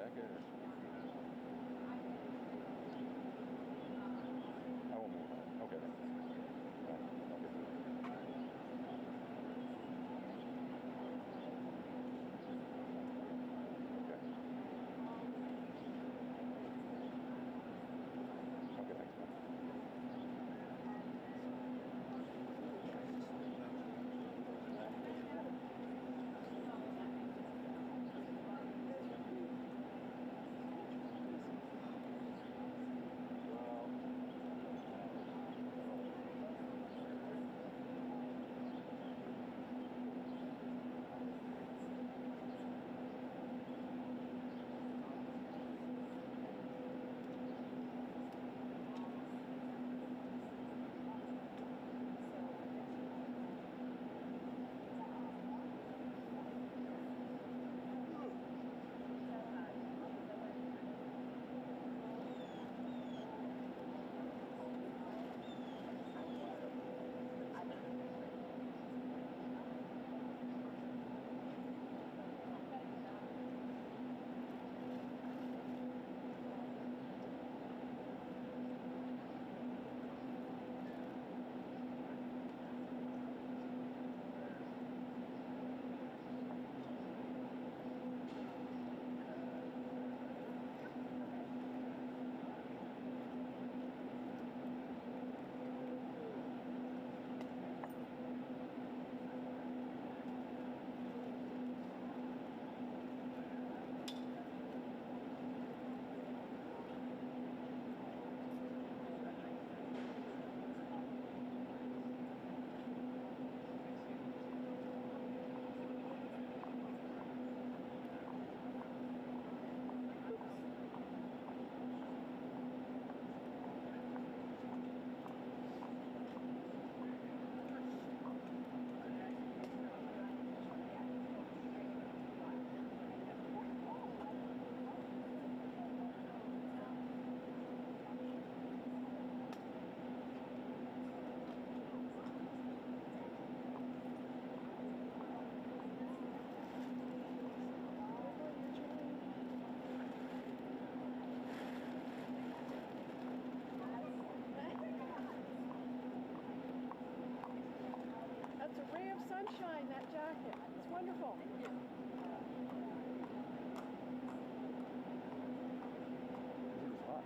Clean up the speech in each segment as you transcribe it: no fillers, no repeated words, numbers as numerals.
jacket? Or? I won't move on. Okay. Sunshine, that jacket. It's wonderful. It's hot.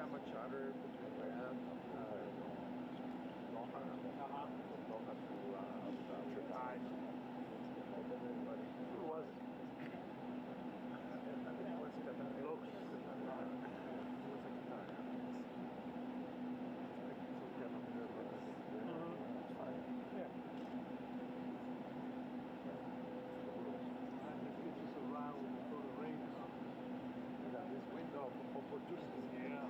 time a charter between land, Doha to Thai. And then everybody. Who was it? I think it was Qatar. Local. It was a Qatar. Yeah. And it gives us a round before the rain comes. This window of opportunity. Yeah.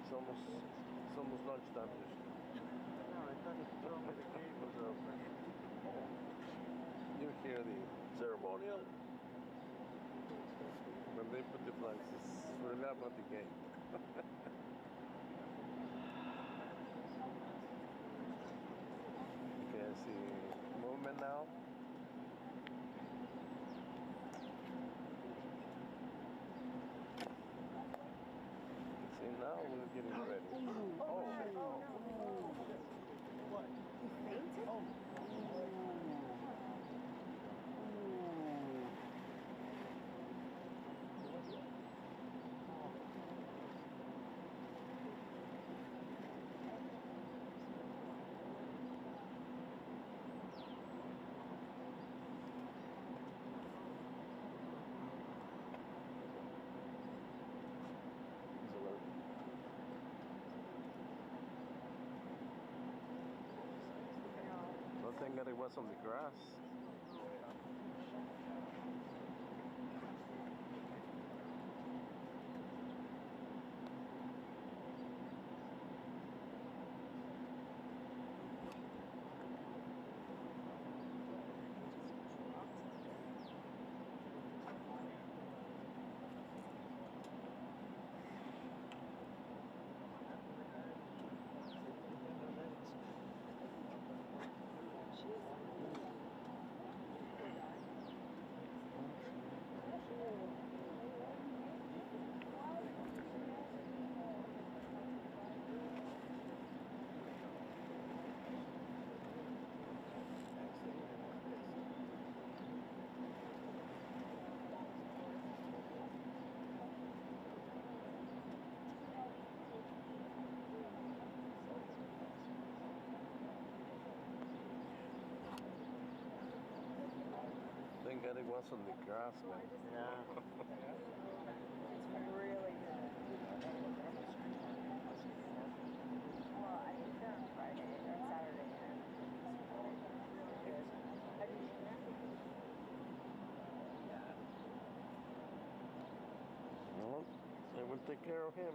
It's almost lunchtime. No, I thought he told me the gate was open. You hear the ceremonial? When they put the flags, it's really about the gate. Okay, I see movement now. See, now we're getting ready. Oh, no. What? He fainted? Thank God it was on the grass. Thank God it was on the grass, man. Yeah. It's really good. Well, I ate there on Friday or Saturday, and it's really good. Have you eaten there? Well, they will take care of him.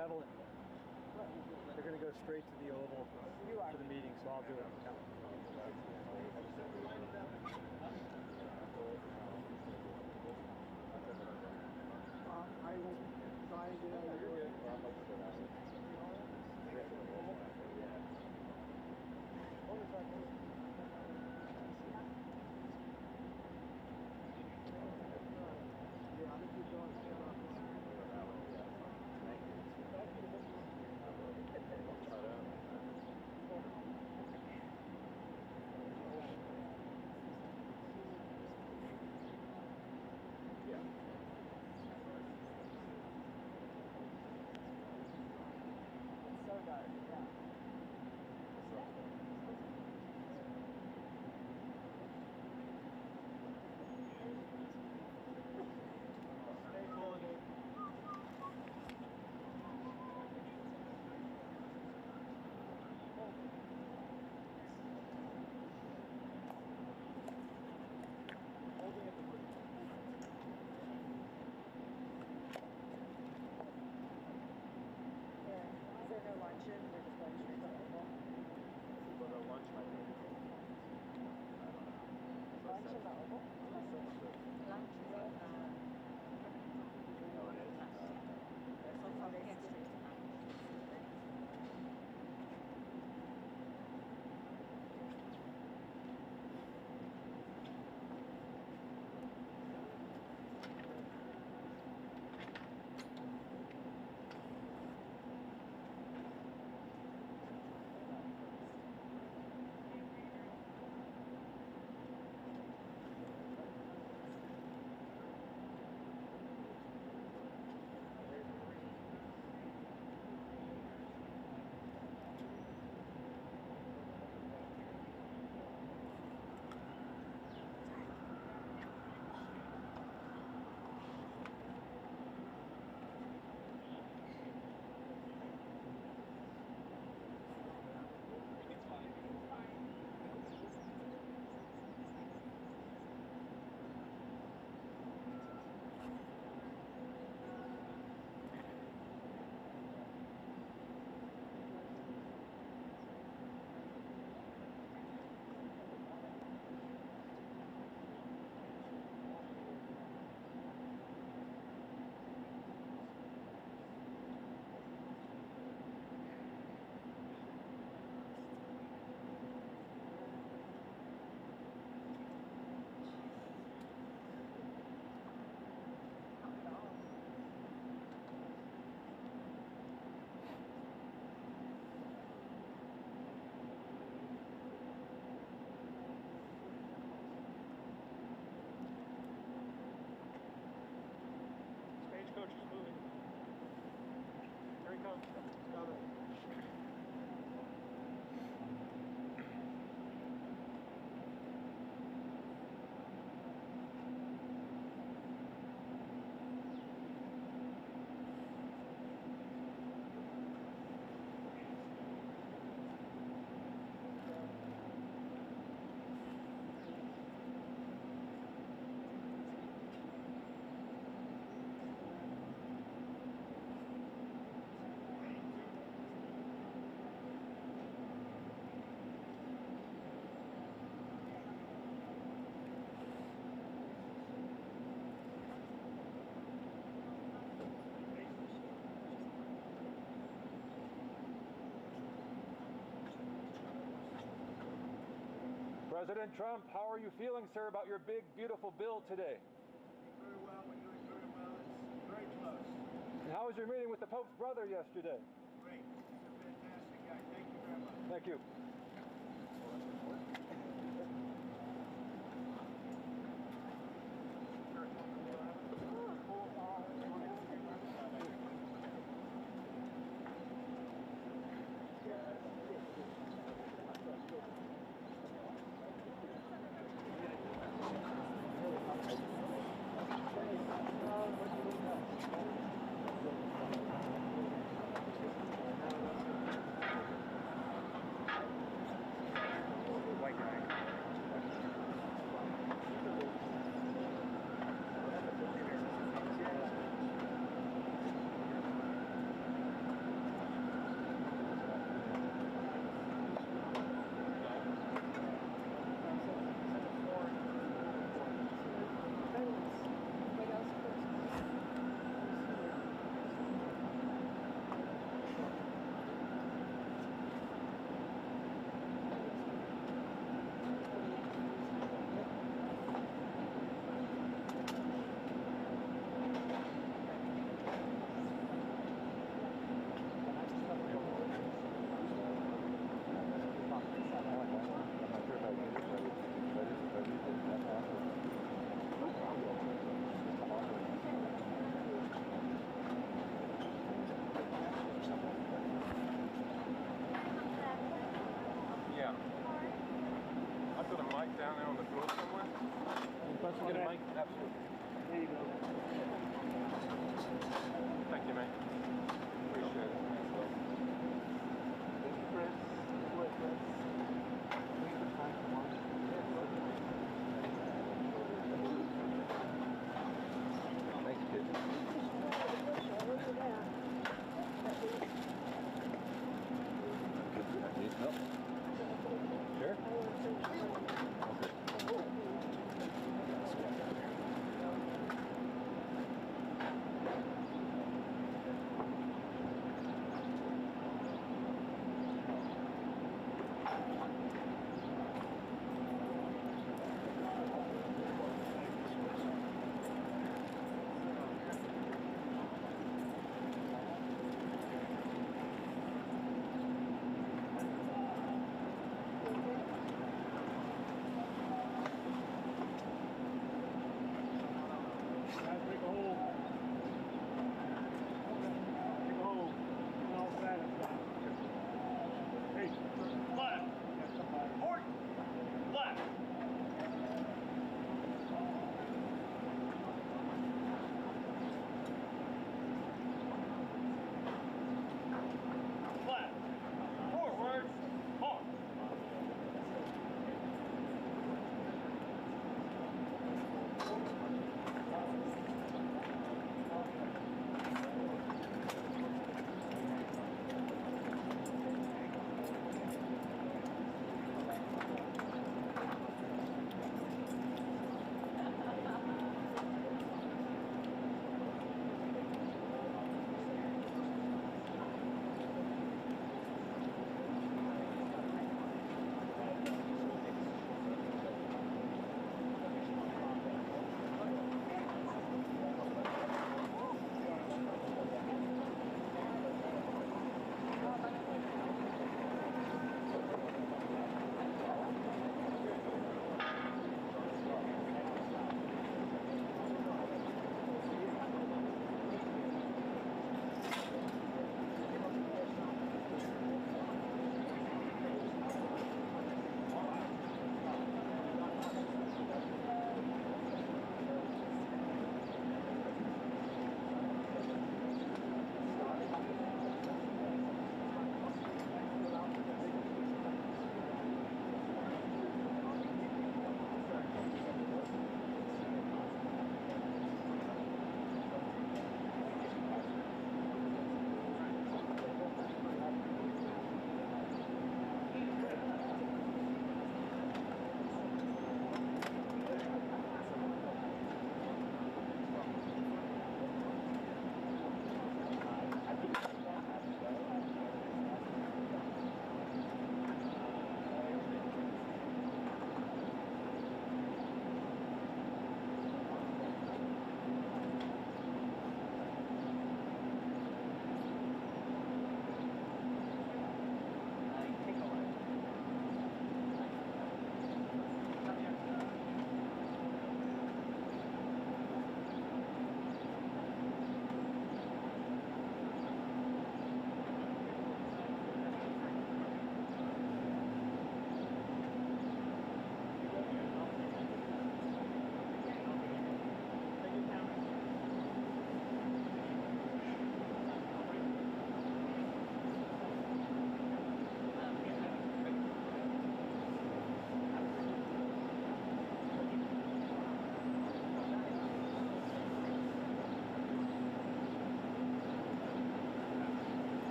Evelyn. They're going to go straight to the Oval for the meeting, so I'll do it. President Trump, how are you feeling, sir, about your big, beautiful bill today? Very well, we're doing very well. It's very close. And how was your meeting with the Pope's brother yesterday? Great. He's a fantastic guy. Thank you very much. Thank you. Yeah. I'll put a mic down there on the floor somewhere. Get a mic? Absolutely. There you go. Thank you, mate. Appreciate it. Thank you, Chris. Enjoy, Chris. Thanks, kid. Need help? Sure? Okay.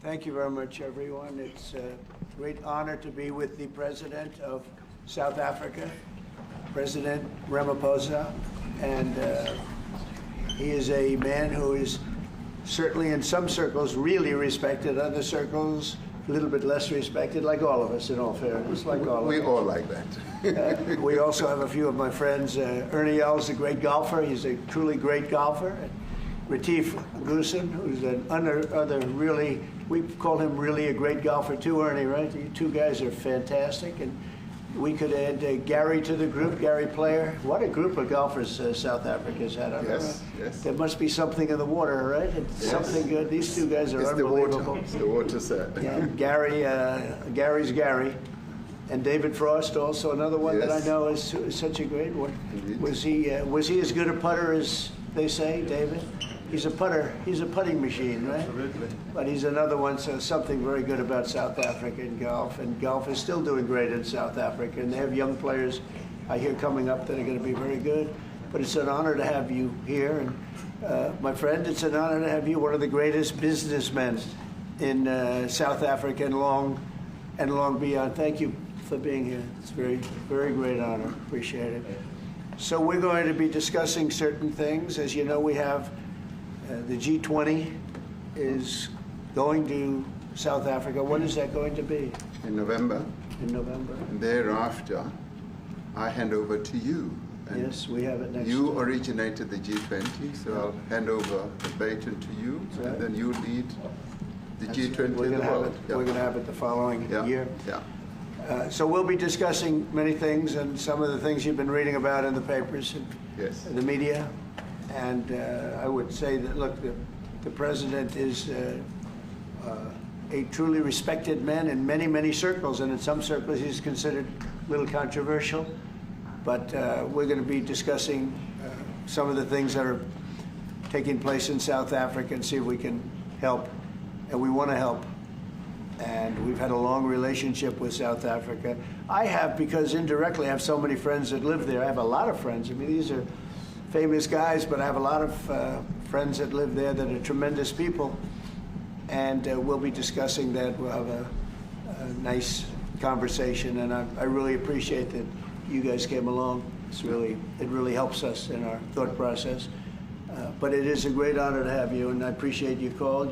Thank you very much, everyone. It's a great honor to be with the President of South Africa, President Ramaphosa, and he is a man who is certainly in some circles really respected, other circles a little bit less respected, like all of us, in all fairness, like all of us. We all like that. We also have a few of my friends. Ernie Els, a great golfer. He's a truly great golfer. Retief Goosen, who's another really, we call him really a great golfer too, Ernie, right? You two guys are fantastic. And we could add Gary to the group, Gary Player. What a group of golfers South Africa's had. Yes, yes. There must be something in the water, right? It's yes. Something good. These two guys are it's unbelievable. It's the water set. Yeah, Gary's Gary. And David Frost, also another one yes. that I know is such a great one. Indeed. Was he as good a putter as they say, David? He's a putter. He's a putting machine, right? Absolutely. But he's another one. So something very good about South Africa in golf, and golf is still doing great in South Africa. And they have young players, I hear, coming up that are going to be very good. But it's an honor to have you here, and my friend, it's an honor to have you, one of the greatest businessmen in South Africa and long beyond. Thank you for being here. It's a very, very great honor. Appreciate it. So we're going to be discussing certain things. As you know, we have the G20 is going to South Africa. When is that going to be? In November. In November. And thereafter, I hand over to you. And yes, we have it next. You originated the G20, so I'll hand over the baton to you, right. And then you lead the G20 in the world. We're going to have it the following year. Yeah. So we'll be discussing many things, and some of the things you've been reading about in the papers and yes. the media. And I would say that, look, the president is a truly respected man in many, many circles, and in some circles he's considered a little controversial. But we're going to be discussing some of the things that are taking place in South Africa and see if we can help. And we want to help. And we've had a long relationship with South Africa. I have, because indirectly I have so many friends that live there. I have a lot of friends. I mean, these are famous guys, but I have a lot of friends that live there that are tremendous people. And we'll be discussing that. We'll have a nice conversation, and I really appreciate that you guys came along. It really helps us in our thought process. But it is a great honor to have you, and I appreciate you called.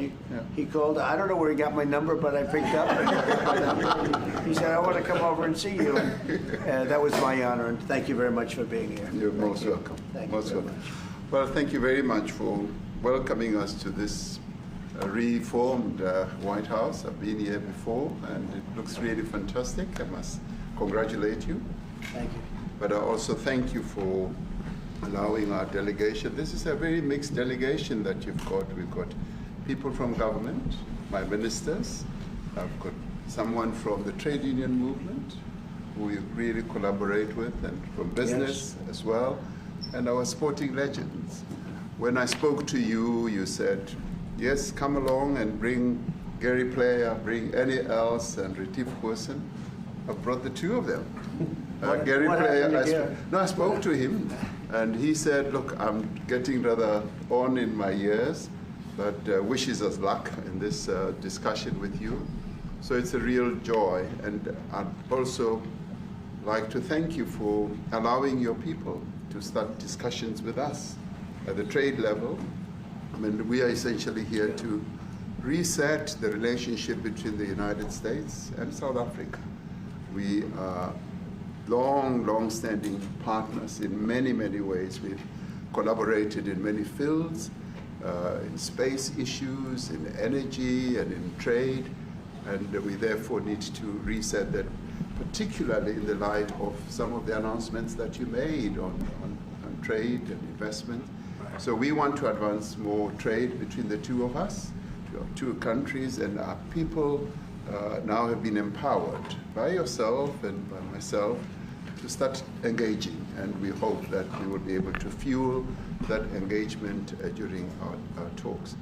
He called. I don't know where he got my number, but I picked up. He said, I want to come over and see you. And that was my honor, and thank you very much for being here. You're most welcome. Thank most you very welcome. much. Well, thank you very much for welcoming us to this reformed White House. I've been here before, and it looks really fantastic. I must congratulate you. Thank you. But I also thank you for allowing our delegation. This is a very mixed delegation that you've got. We've got people from government, my ministers. I've got someone from the trade union movement who we really collaborate with, and from business yes. as well, and our sporting legends. When I spoke to you, you said, yes, come along and bring Gary Player, bring Ernie Els and Retief Goosen. I brought the two of them. Gary Player, I spoke to him, and he said, look, I'm getting rather on in my years, but wishes us luck in this discussion with you. So it's a real joy, and I'd also like to thank you for allowing your people to start discussions with us at the trade level. I mean, we are essentially here to reset the relationship between the United States and South Africa. We are long-standing partners in many, many ways. We've collaborated in many fields, in space issues, in energy, and in trade, and we therefore need to reset that, particularly in the light of some of the announcements that you made on trade and investment. So we want to advance more trade between the two of us, two countries, and our people now have been empowered by yourself and by myself to start engaging, and we hope that we will be able to fuel that engagement during our talks.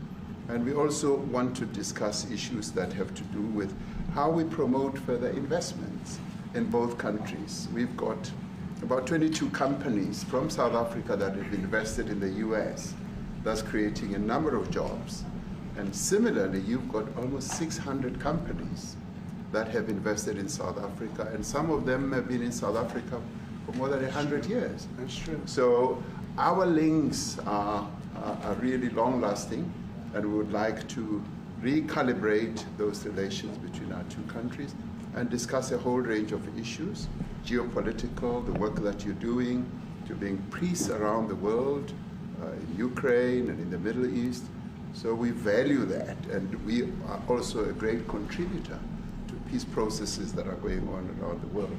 And we also want to discuss issues that have to do with how we promote further investments in both countries. We've got about 22 companies from South Africa that have invested in the US, thus creating a number of jobs. And similarly, you've got almost 600 companies that have invested in South Africa, and some of them have been in South Africa for more than 100 years. That's true. So our links are really long-lasting, and we would like to recalibrate those relations between our two countries and discuss a whole range of issues, geopolitical, the work that you're doing to bring peace around the world, in Ukraine and in the Middle East. So we value that, and we are also a great contributor to peace processes that are going on around the world.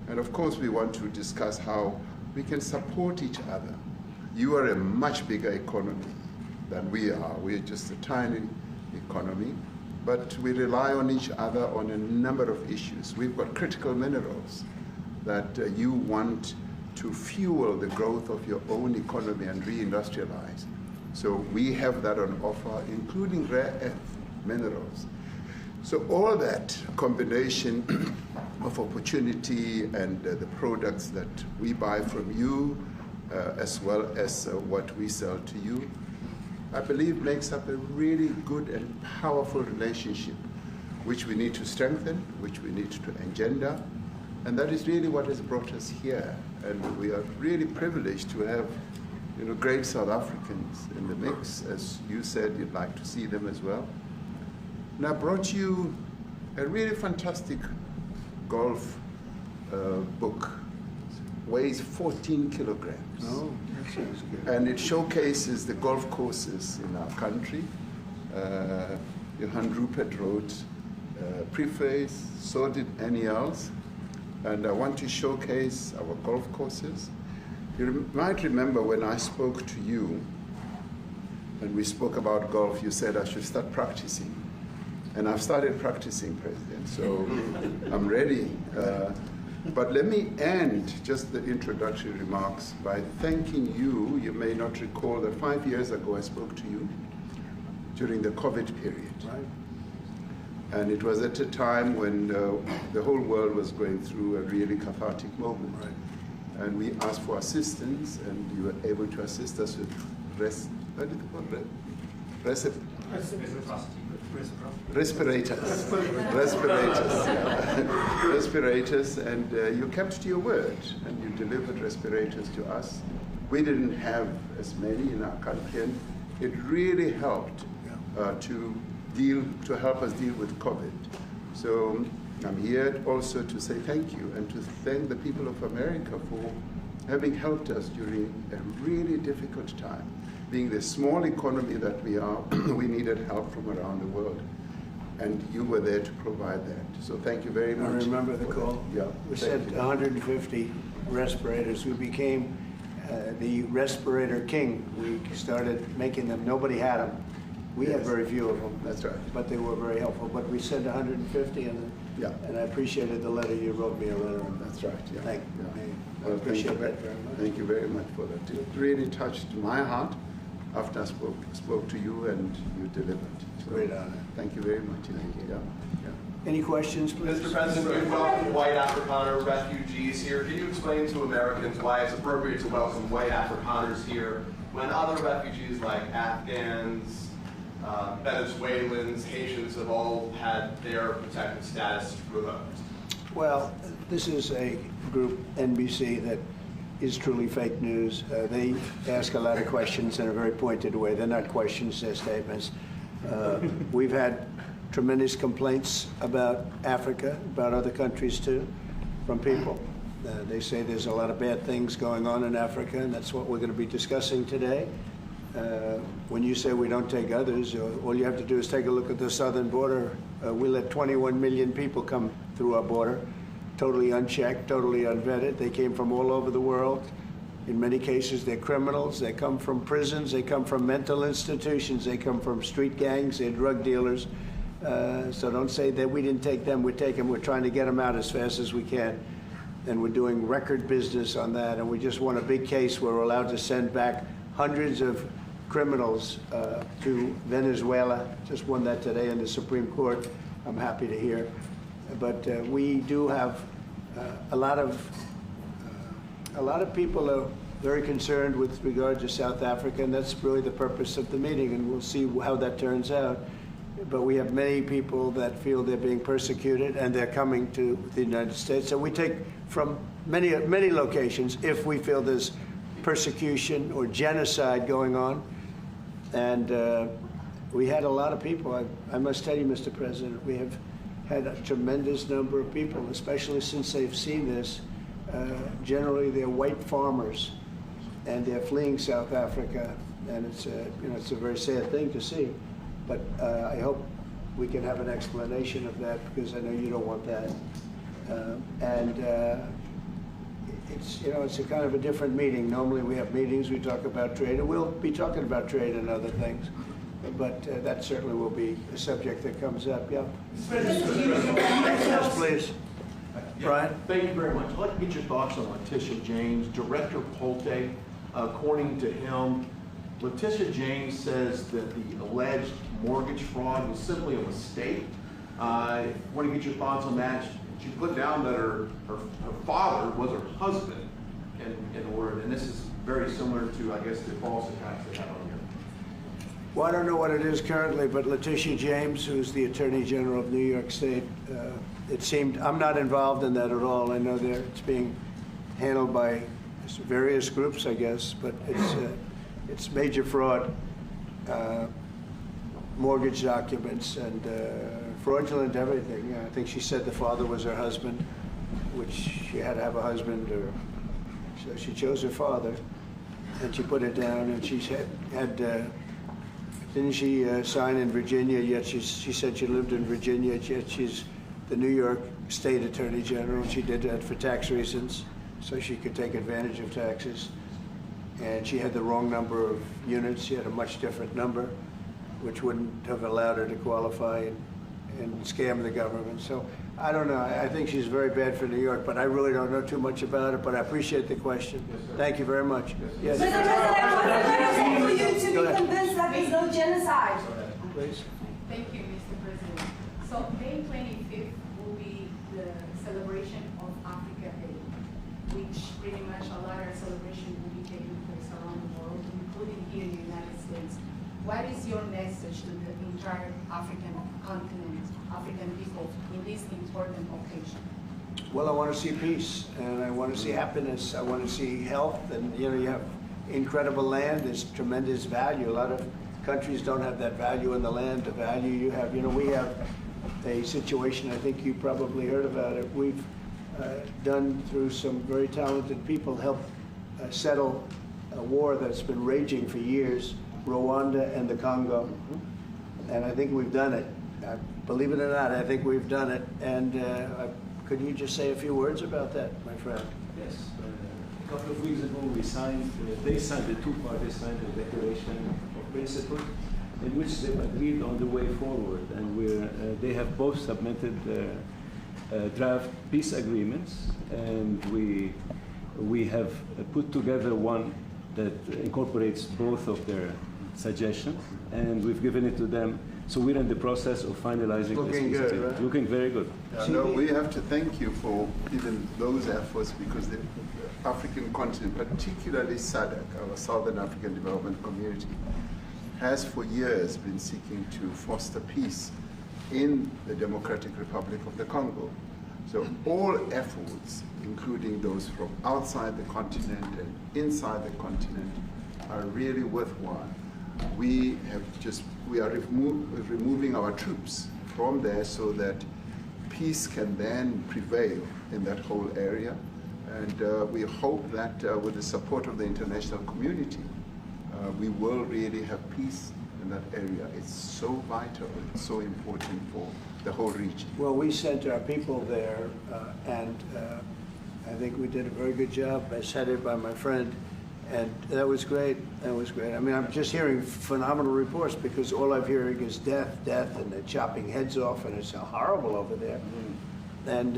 And of course, we want to discuss how we can support each other. You are a much bigger economy than we are. We're just a tiny economy, but we rely on each other on a number of issues. We've got critical minerals that you want to fuel the growth of your own economy and reindustrialize. So we have that on offer, including rare earth minerals. So all that combination of opportunity and the products that we buy from you, as well as what we sell to you, I believe makes up a really good and powerful relationship, which we need to strengthen, which we need to engender, and that is really what has brought us here. And we are really privileged to have, great South Africans in the mix. As you said, you'd like to see them as well. And I brought you a really fantastic golf book. Weighs 14 kilograms. Oh, that sounds good. And it showcases the golf courses in our country. Johan Rupert wrote preface, so did Annie Els. And I want to showcase our golf courses. You might remember when I spoke to you, and we spoke about golf, you said I should start practicing. And I've started practicing, President, so I'm ready. But let me end just the introductory remarks by thanking you. You may not recall that 5 years ago I spoke to you during the COVID period. Right. And it was at a time when the whole world was going through a really cathartic moment. Right. And we asked for assistance, and you were able to assist us with respirators, and you kept to your word, and you delivered respirators to us. We didn't have as many in our country, and it really helped to help us deal with COVID. So I'm here also to say thank you and to thank the people of America for having helped us during a really difficult time. Being the small economy that we are, we needed help from around the world. And you were there to provide that. So thank you very much. I remember the call. Yeah. We sent 150 respirators. We became the respirator king. We started making them. Nobody had them. We had very few of them. That's right. But they were very helpful. But we sent 150, and I appreciated the letter. You wrote me a letter. That's right. Yeah. Thank you. Yeah. I appreciate that very much. Thank you very much for that. It really touched my heart after I spoke to you, and you delivered. So Great honor. Thank you very much. Thank you. Yeah. Any questions, please? Mr. President, we welcome white Afrikaner refugees here. Can you explain to Americans why it's appropriate to welcome white Afrikaners here when other refugees like Afghans, Venezuelans, Haitians have all had their protected status revoked? Well, this is a group, NBC, that is truly fake news. They ask a lot of questions in a very pointed way. They're not questions, they're statements. We've had tremendous complaints about Africa, about other countries too, from people. They say there's a lot of bad things going on in Africa, and that's what we're going to be discussing today. When you say we don't take others, all you have to do is take a look at the southern border. We let 21 million people come through our border, totally unchecked, totally unvetted. They came from all over the world. In many cases, they're criminals. They come from prisons. They come from mental institutions. They come from street gangs. They're drug dealers. So don't say that we didn't take them. We take them. We're trying to get them out as fast as we can. And we're doing record business on that. And we just won a big case where we're allowed to send back hundreds of criminals to Venezuela. Just won that today in the Supreme Court. I'm happy to hear. But we do have a lot of people very concerned with regard to South Africa, and that's really the purpose of the meeting, and we'll see how that turns out. But we have many people that feel they're being persecuted, and they're coming to the United States. So we take from many locations if we feel there's persecution or genocide going on. And we had a lot of people. I must tell you, Mr. President, we have had a tremendous number of people, especially since they've seen this. Generally, they're white farmers, and they're fleeing South Africa, and it's a very sad thing to see. But I hope we can have an explanation of that, because I know you don't want that. It's a kind of a different meeting. Normally we have meetings, we talk about trade, and we'll be talking about trade and other things. But that certainly will be a subject that comes up. Yeah. Yes, please. Brian? Thank you very much. I'd like to get your thoughts on Letitia James. Director Polte, according to him, Letitia James says that the alleged mortgage fraud was simply a mistake. I want to get your thoughts on that. She put down that her father was her husband in order, and this is very similar to, I guess, the false attacks they had on here. Well, I don't know what it is currently, but Letitia James, who's the Attorney General of New York State, it seemed, I'm not involved in that at all. I know it's being handled by various groups, I guess, but it's major fraud, mortgage documents, and fraudulent everything. Yeah, I think she said the father was her husband, which she had to have a husband, so she chose her father, and she put it down, and she had didn't she sign in Virginia, yet she said she lived in Virginia, yet she's the New York State Attorney General, and she did that for tax reasons, so she could take advantage of taxes. And she had the wrong number of units. She had a much different number, which wouldn't have allowed her to qualify and scam the government. So I don't know. I think she's very bad for New York, but I really don't know too much about it, but I appreciate the question. Thank you very much. Yes. Mr. President, what's the reason for you to be convinced that there's no genocide? Please. Thank you, Mr. President. So May 25th will be the celebration of Africa Day, which pretty much a lot of celebration will be taking place around the world, including here in the United States. What is your message to the entire African continent, African people, in this important occasion? Well, I want to see peace, and I want to see happiness. I want to see health, and you have incredible land. There's tremendous value. A lot of countries don't have that value in the land, the value you have. We have a situation, I think you probably heard about it. We've done, through some very talented people, help settle a war that's been raging for years, Rwanda and the Congo. And I think we've done it. Believe it or not, I think we've done it. And could you just say a few words about that, my friend? Yes. A couple of weeks ago, the two parties signed a declaration of principle in which they've agreed on the way forward. And they have both submitted draft peace agreements, and we have put together one that incorporates both of their suggestions, and we've given it to them. So we're in the process of finalizing Looking this. good, right? Looking very good. No, we have to thank you for even those efforts, because the African continent, particularly SADC, our Southern African Development Community, has for years been seeking to foster peace in the Democratic Republic of the Congo. So all efforts, including those from outside the continent and inside the continent, are really worthwhile. We are removing our troops from there so that peace can then prevail in that whole area. And we hope that with the support of the international community, we will really have peace in that area. It's so vital, it's so important for the whole region. Well, we sent our people there, and I think we did a very good job, as headed by my friend, and that was great. That was great. I mean, I'm just hearing phenomenal reports, because all I'm hearing is death, and they're chopping heads off, and it's horrible over there. And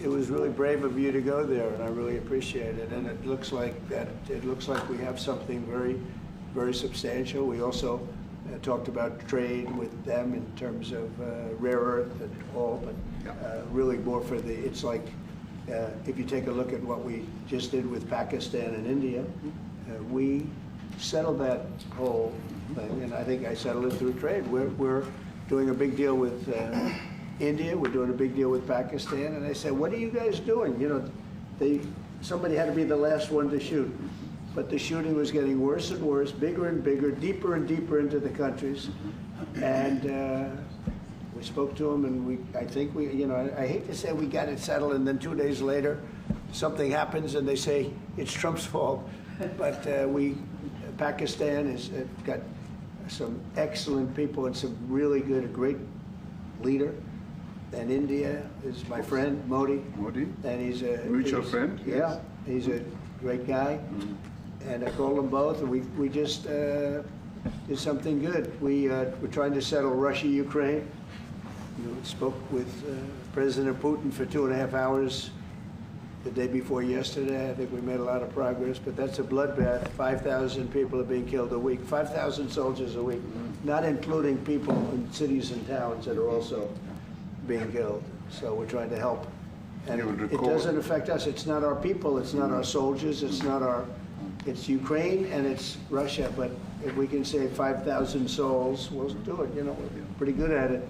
it was really brave of you to go there, and I really appreciate it. And it looks like we have something very, very substantial. We also talked about trade with them in terms of rare earth and all, but really more for it's like if you take a look at what we just did with Pakistan and India, we settled that whole thing, and I think I settled it through trade. We're doing a big deal with India, we're doing a big deal with Pakistan, and I said, what are you guys doing? You know, somebody had to be the last one to shoot. But the shooting was getting worse and worse, bigger and bigger, deeper and deeper into the countries. And we spoke to them, and I think you know, I hate to say we got it settled, and then 2 days later, something happens, and they say it's Trump's fault. But Pakistan has got some excellent people and some really good, a great leader. And India is my friend, Modi. Modi? And he's a mutual friend? Yes. Yeah, he's a great guy. And I called them both, and we just did something good. We're trying to settle Russia, Ukraine. Spoke with President Putin for 2.5 hours the day before yesterday. I think we made a lot of progress, but that's a bloodbath. 5,000 people are being killed a week, 5,000 soldiers a week, not including people in cities and towns that are also being killed. So we're trying to help. And it doesn't affect us. It's not our people. It's not our soldiers. It's Ukraine and it's Russia. But if we can save 5,000 souls, we'll do it. You know, we're pretty good at it.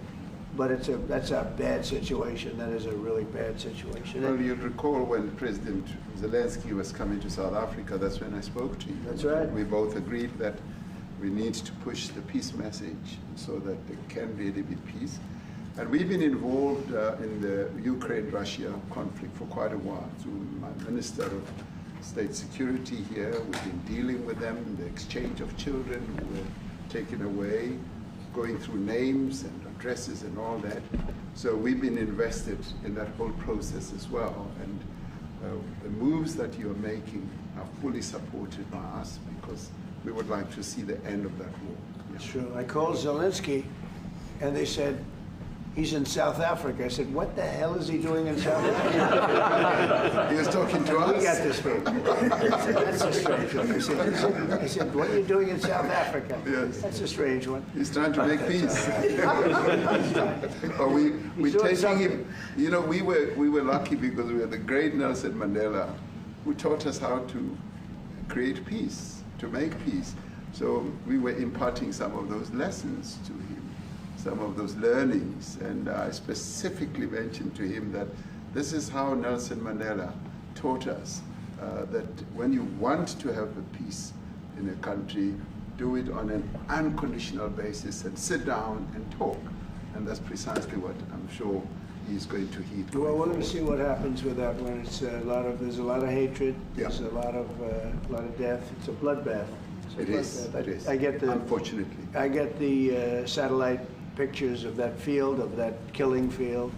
But that's a bad situation. That is a really bad situation. Well, you'd recall when President Zelensky was coming to South Africa, that's when I spoke to you. That's right. We both agreed that we need to push the peace message so that there can really be peace. And we've been involved in the Ukraine-Russia conflict for quite a while. Through my Minister of State Security here, we've been dealing with them, the exchange of children who were taken away, going through names and addresses and all that. So we've been invested in that whole process as well. And the moves that you're making are fully supported by us because we would like to see the end of that war. That's true. I called Zelensky and they said, he's in South Africa. I said, what the hell is he doing in South Africa? He was talking to us. We got this straight. That's a strange one. I said, what are you doing in South Africa? Yes. That's a strange one. He's trying to make peace. We're taking him. You know, we were lucky because we had the great Nelson Mandela who taught us how to create peace, to make peace. So we were imparting some of those lessons to him, some of those learnings, and I specifically mentioned to him that this is how Nelson Mandela taught us that when you want to have a peace in a country, do it on an unconditional basis and sit down and talk. And that's precisely what I'm sure he's going to heed. Well, we're going to see what happens with that one. It's there's a lot of hatred. There's a lot of death. It's a bloodbath. It is. I get unfortunately. I get the satellite pictures of that field, of that killing field.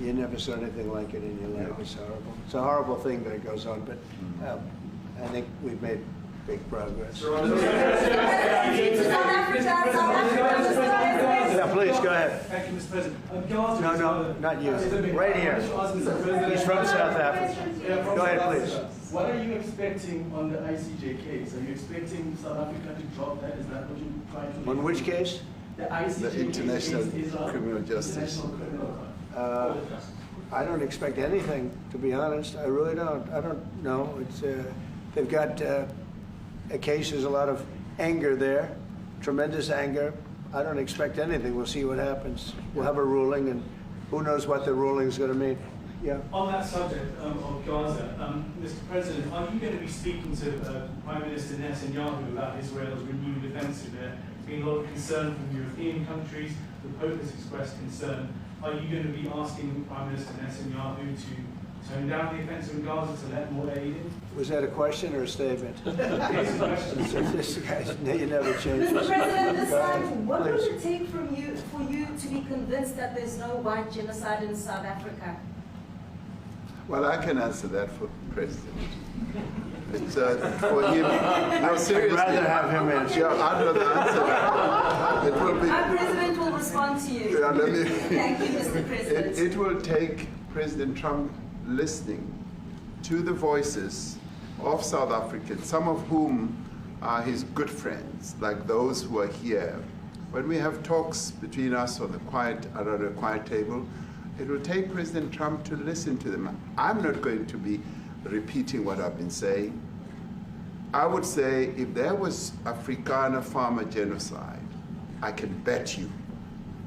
You never saw anything like it in your life. It's horrible. It's a horrible thing that goes on, but I think we've made big progress. Yeah, please, go ahead. Thank you, Mr. President. No, not you. Right here. He's from South Africa. Go ahead, please. What are you expecting on the ICJ case? Are you expecting South Africa to drop that? Is that what you're trying to do? On which case? The ICJ the International case Criminal Justice. I don't expect anything, to be honest. I really don't. I don't know. It's they've got a case. There's a lot of anger there, tremendous anger. I don't expect anything. We'll see what happens. We'll have a ruling, and who knows what the ruling is going to mean. Yeah. On that subject of Gaza, Mr. President, are you going to be speaking to Prime Minister Netanyahu about Israel's renewed offensive there? There's been a lot of concern from European countries. The Pope has expressed concern. Are you going to be asking Prime Minister Netanyahu to tone down the offensive in Gaza to let more aid in? Was that a question or a statement? This guy, you never change. Mr. President, this time, what would it take for you to be convinced that there's no white genocide in South Africa? Well, I can answer that for the President. It's for him. No, seriously. I'd rather have him answer. Yeah, I'd rather answer that. It will be. Our President will respond to you. Yeah, Thank you, Mr. President. It will take President Trump listening to the voices of South Africans, some of whom are his good friends, like those who are here. When we have talks between us on the quiet table, It will take President Trump to listen to them. I'm not going to be repeating what I've been saying. I would say if there was Afrikaner farmer genocide, I can bet you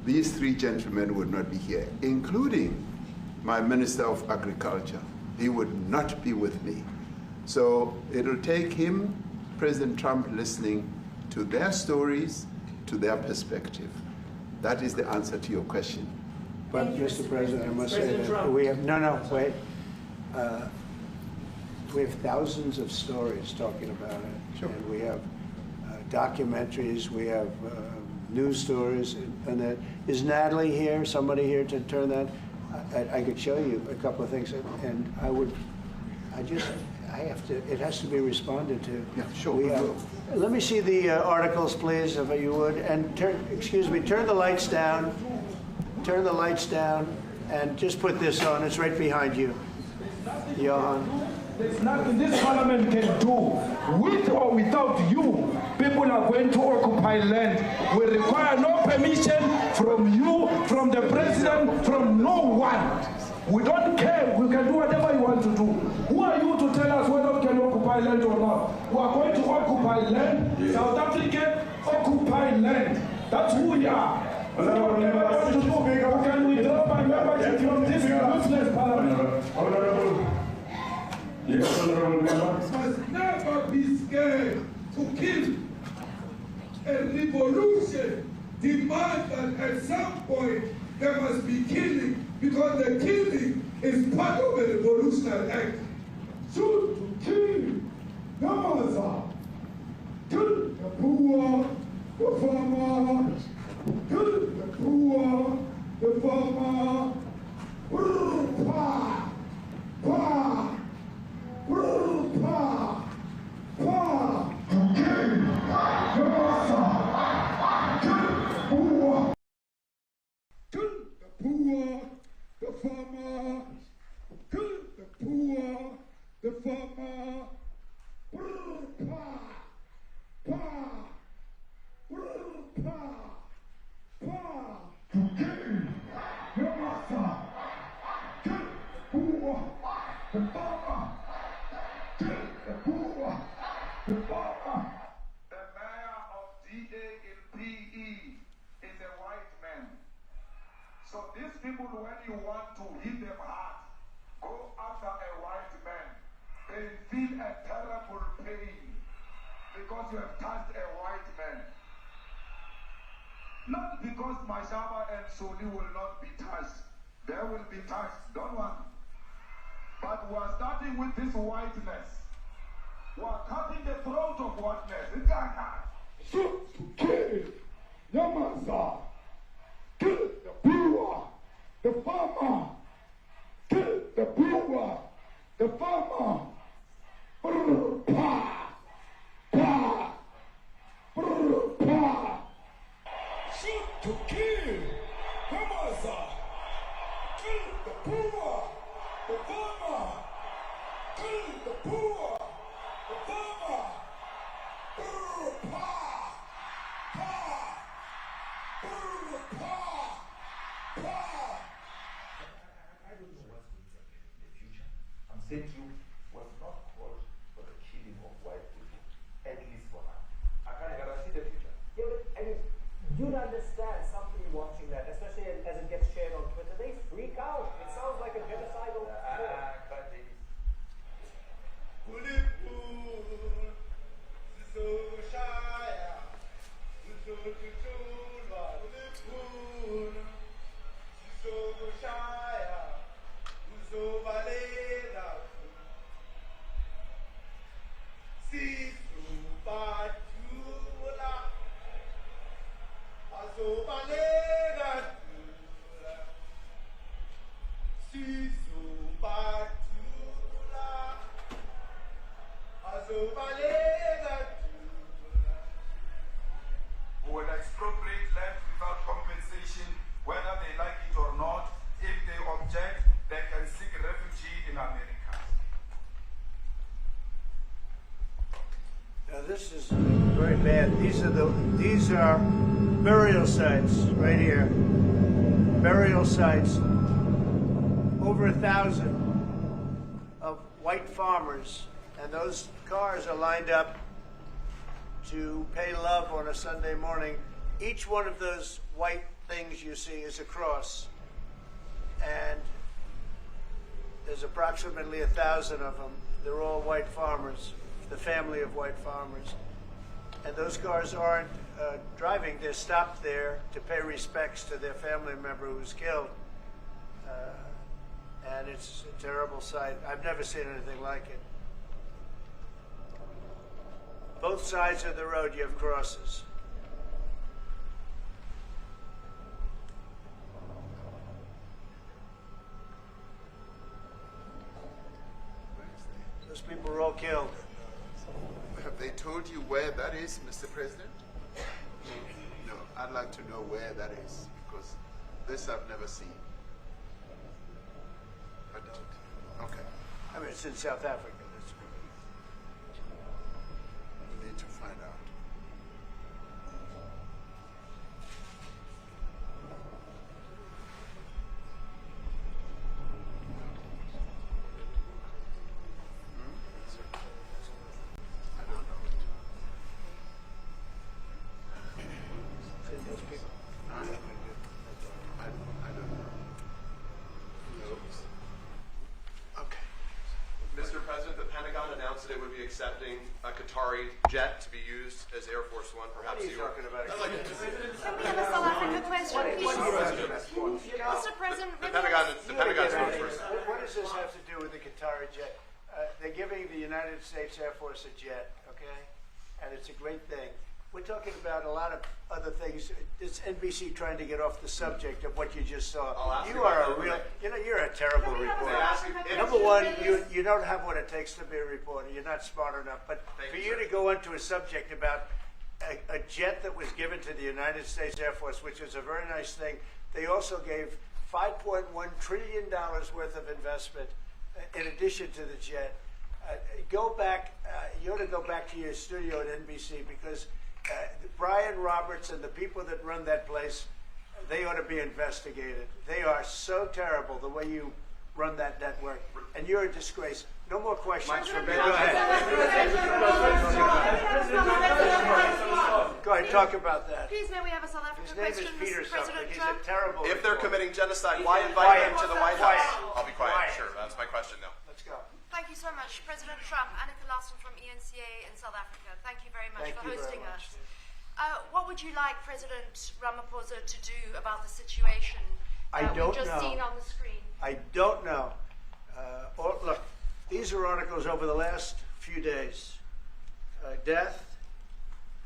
these three gentlemen would not be here, including my Minister of Agriculture. He would not be with me. So it'll take him, President Trump, listening to their stories, to their perspective. That is the answer to your question. But, Mr. President, I must say that we have, wait. We have thousands of stories talking about it. Sure. And we have documentaries, we have news stories, and that. Is Natalie here, somebody here to turn that? I could show you a couple of things, and it has to be responded to. Yeah, sure. Let me see the articles, please, if you would, and turn the lights down. Turn the lights down, and just put this on. It's right behind you, Johan. There's nothing this parliament can do. With or without you, people are going to occupy land. We require no permission from you, from the president, from no one. We don't care. We can do whatever you want to do. Who are you to tell us whether we can occupy land or not? We are going to occupy land. Yeah. South Africa occupy land. That's who we are. So whatever we want to do, we can withdraw my membership from this useless parliament. Yes, Honorable Member. Must never be scared to kill. A revolution demands that at some point there must be killing, because the killing is part of a revolutionary act. Shoot to kill. Namaza. Kill the poor, the farmer. Kill the poor, the farmer. Pa, pa. So these people, when you want to hit them hard, go after a white man. They feel a terrible pain because you have touched a white man. Not because Mashaba and Soli will not be touched. They will be touched, don't worry. But we are starting with this whiteness. We are cutting the throat of whiteness. It's like that. Shoot to kill. Yamaza. Kill the poor, the farmer. Kill the poor, the farmer. Pa, pa, pa. Shoot to kill. Yamaza. Kill the poor, the farmer. Kill the poor, the farmer. Pa, pa. I don't know what's going to happen in the future. I'm saying you was not called for the killing of white people, at least for now. I can't guarantee the future. Yeah, but I mean, you'd understand somebody watching that, especially as it gets shared on Twitter. They freak out. It sounds like a genocidal Who will expropriate land without compensation, whether they like it or not. If they object, they can seek refuge in America. Now this is very bad. These are burial sites right here. Burial sites over 1,000 of white farmers, and those cars are lined up to pay love on a Sunday morning. Each one of those white things you see is a cross, and there's approximately 1,000 of them. They're all white farmers, the family of white farmers. And those cars aren't driving, they're stopped there to pay respects to their family member who's killed. And it's a terrible sight. I've never seen anything like it. Both sides of the road, you have crosses. Those people were all killed. Have they told you where that is, Mr. President? No, I'd like to know where that is, because this I've never seen. I don't. Okay. I mean, it's in South Africa. We need to find out. It would be accepting a Qatari jet to be used as Air Force One. Perhaps what are you talking about? Can we have a South Africa question, please? Mr. President, the Pentagon's going first. What does this have to do with the Qatari jet? They're giving the United States Air Force a jet, okay? And it's a great thing. We're talking about a lot of other things. It's NBC trying to get off the subject of what you just saw. You are a real, you're a terrible reporter. Number one, you don't have what it takes to be a reporter. You're not smart enough. But for you to go into a subject about a jet that was given to the United States Air Force, which is a very nice thing, they also gave $5.1 trillion worth of investment in addition to the jet. Go back, you ought to go back to your studio at NBC, because Brian Roberts and the people that run that place, they ought to be investigated. They are so terrible the way you run that network, and you're a disgrace. No more questions from me. Go ahead. Go ahead, talk about that. Please, may we have a South African question? His name is Peter something. President He's Trump. a terrible If they're reporter. committing genocide, why invite them to the White House? I'll be quiet. Sure, that's my question now. Let's go. Thank you so much, President Trump. Annika Larson from ENCA in South Africa. Thank you very much for hosting us. What would you like President Ramaphosa to do about the situation that we've just seen on the screen? I don't know. Look, these are articles over the last few days. Death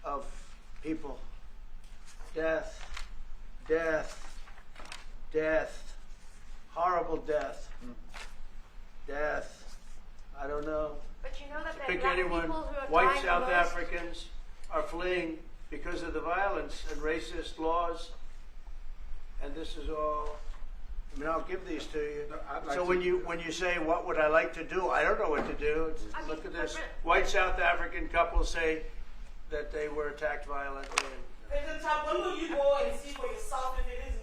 of people. Death. Death. Death. Horrible death. Death. I don't know. But you know that there Pick are young anyone. people who are White dying South the most. Africans are fleeing because of the violence and racist laws. And this is all, I mean, I'll give these to you. So when you say, what would I like to do? I don't know what to do. Look at this. White South African couple say that they were attacked violently. President Trump, when will you go and see for yourself if it is?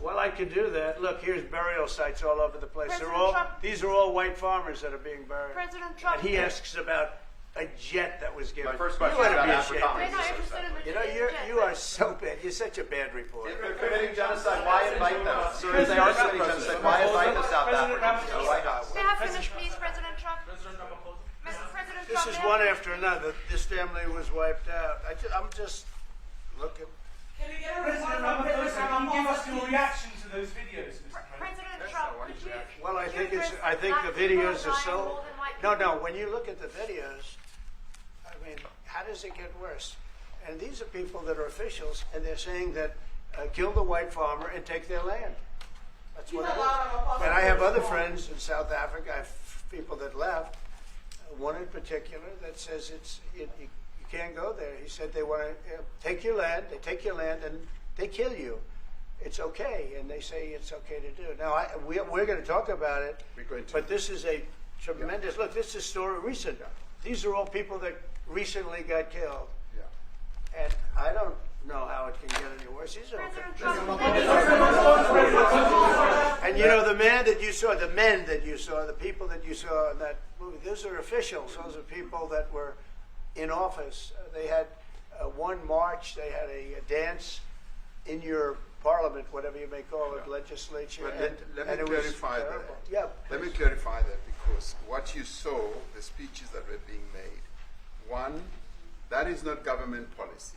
Well, I could do that. Look, here's burial sites all over the place. President These are all white farmers that are being buried. President Trump. And he asks about a jet that was given. My first question is about Afrikaners. You know, you are so bad. You're such a bad reporter. If they're committing genocide, why invite them? So if they are committing genocide, why invite the South Africans to the White House? May I finish, please, President Trump? President Trump. This is one after another. This family was wiped out. I'm just looking. Can we get a President report from President Ramaphosa, can you give us your Ramaphosa? reaction to those videos, Mr. President? President Trump, could you? Well, I think the videos are so. No. When you look at the videos, I mean, how does it get worse? And these are people that are officials, and they're saying that kill the white farmer and take their land. That's what it is. And I have other friends in South Africa. I have people that left. One in particular that says you can't go there. He said they want to take your land. They take your land and they kill you. It's okay, and they say it's okay to do. Now we're going to talk about it, but this is a tremendous look. This is story recent. These are all people that recently got killed. Yeah. And I don't know how it can get any worse. These are President Trump. and you know, the men that you saw, the people that you saw in that movie, those are officials. Those are people that were in office. They had one march. They had a dance in your parliament, whatever you may call it, legislature. But let me clarify that. Yeah. Let me clarify that, because what you saw, the speeches that were being made, one, that is not government policy.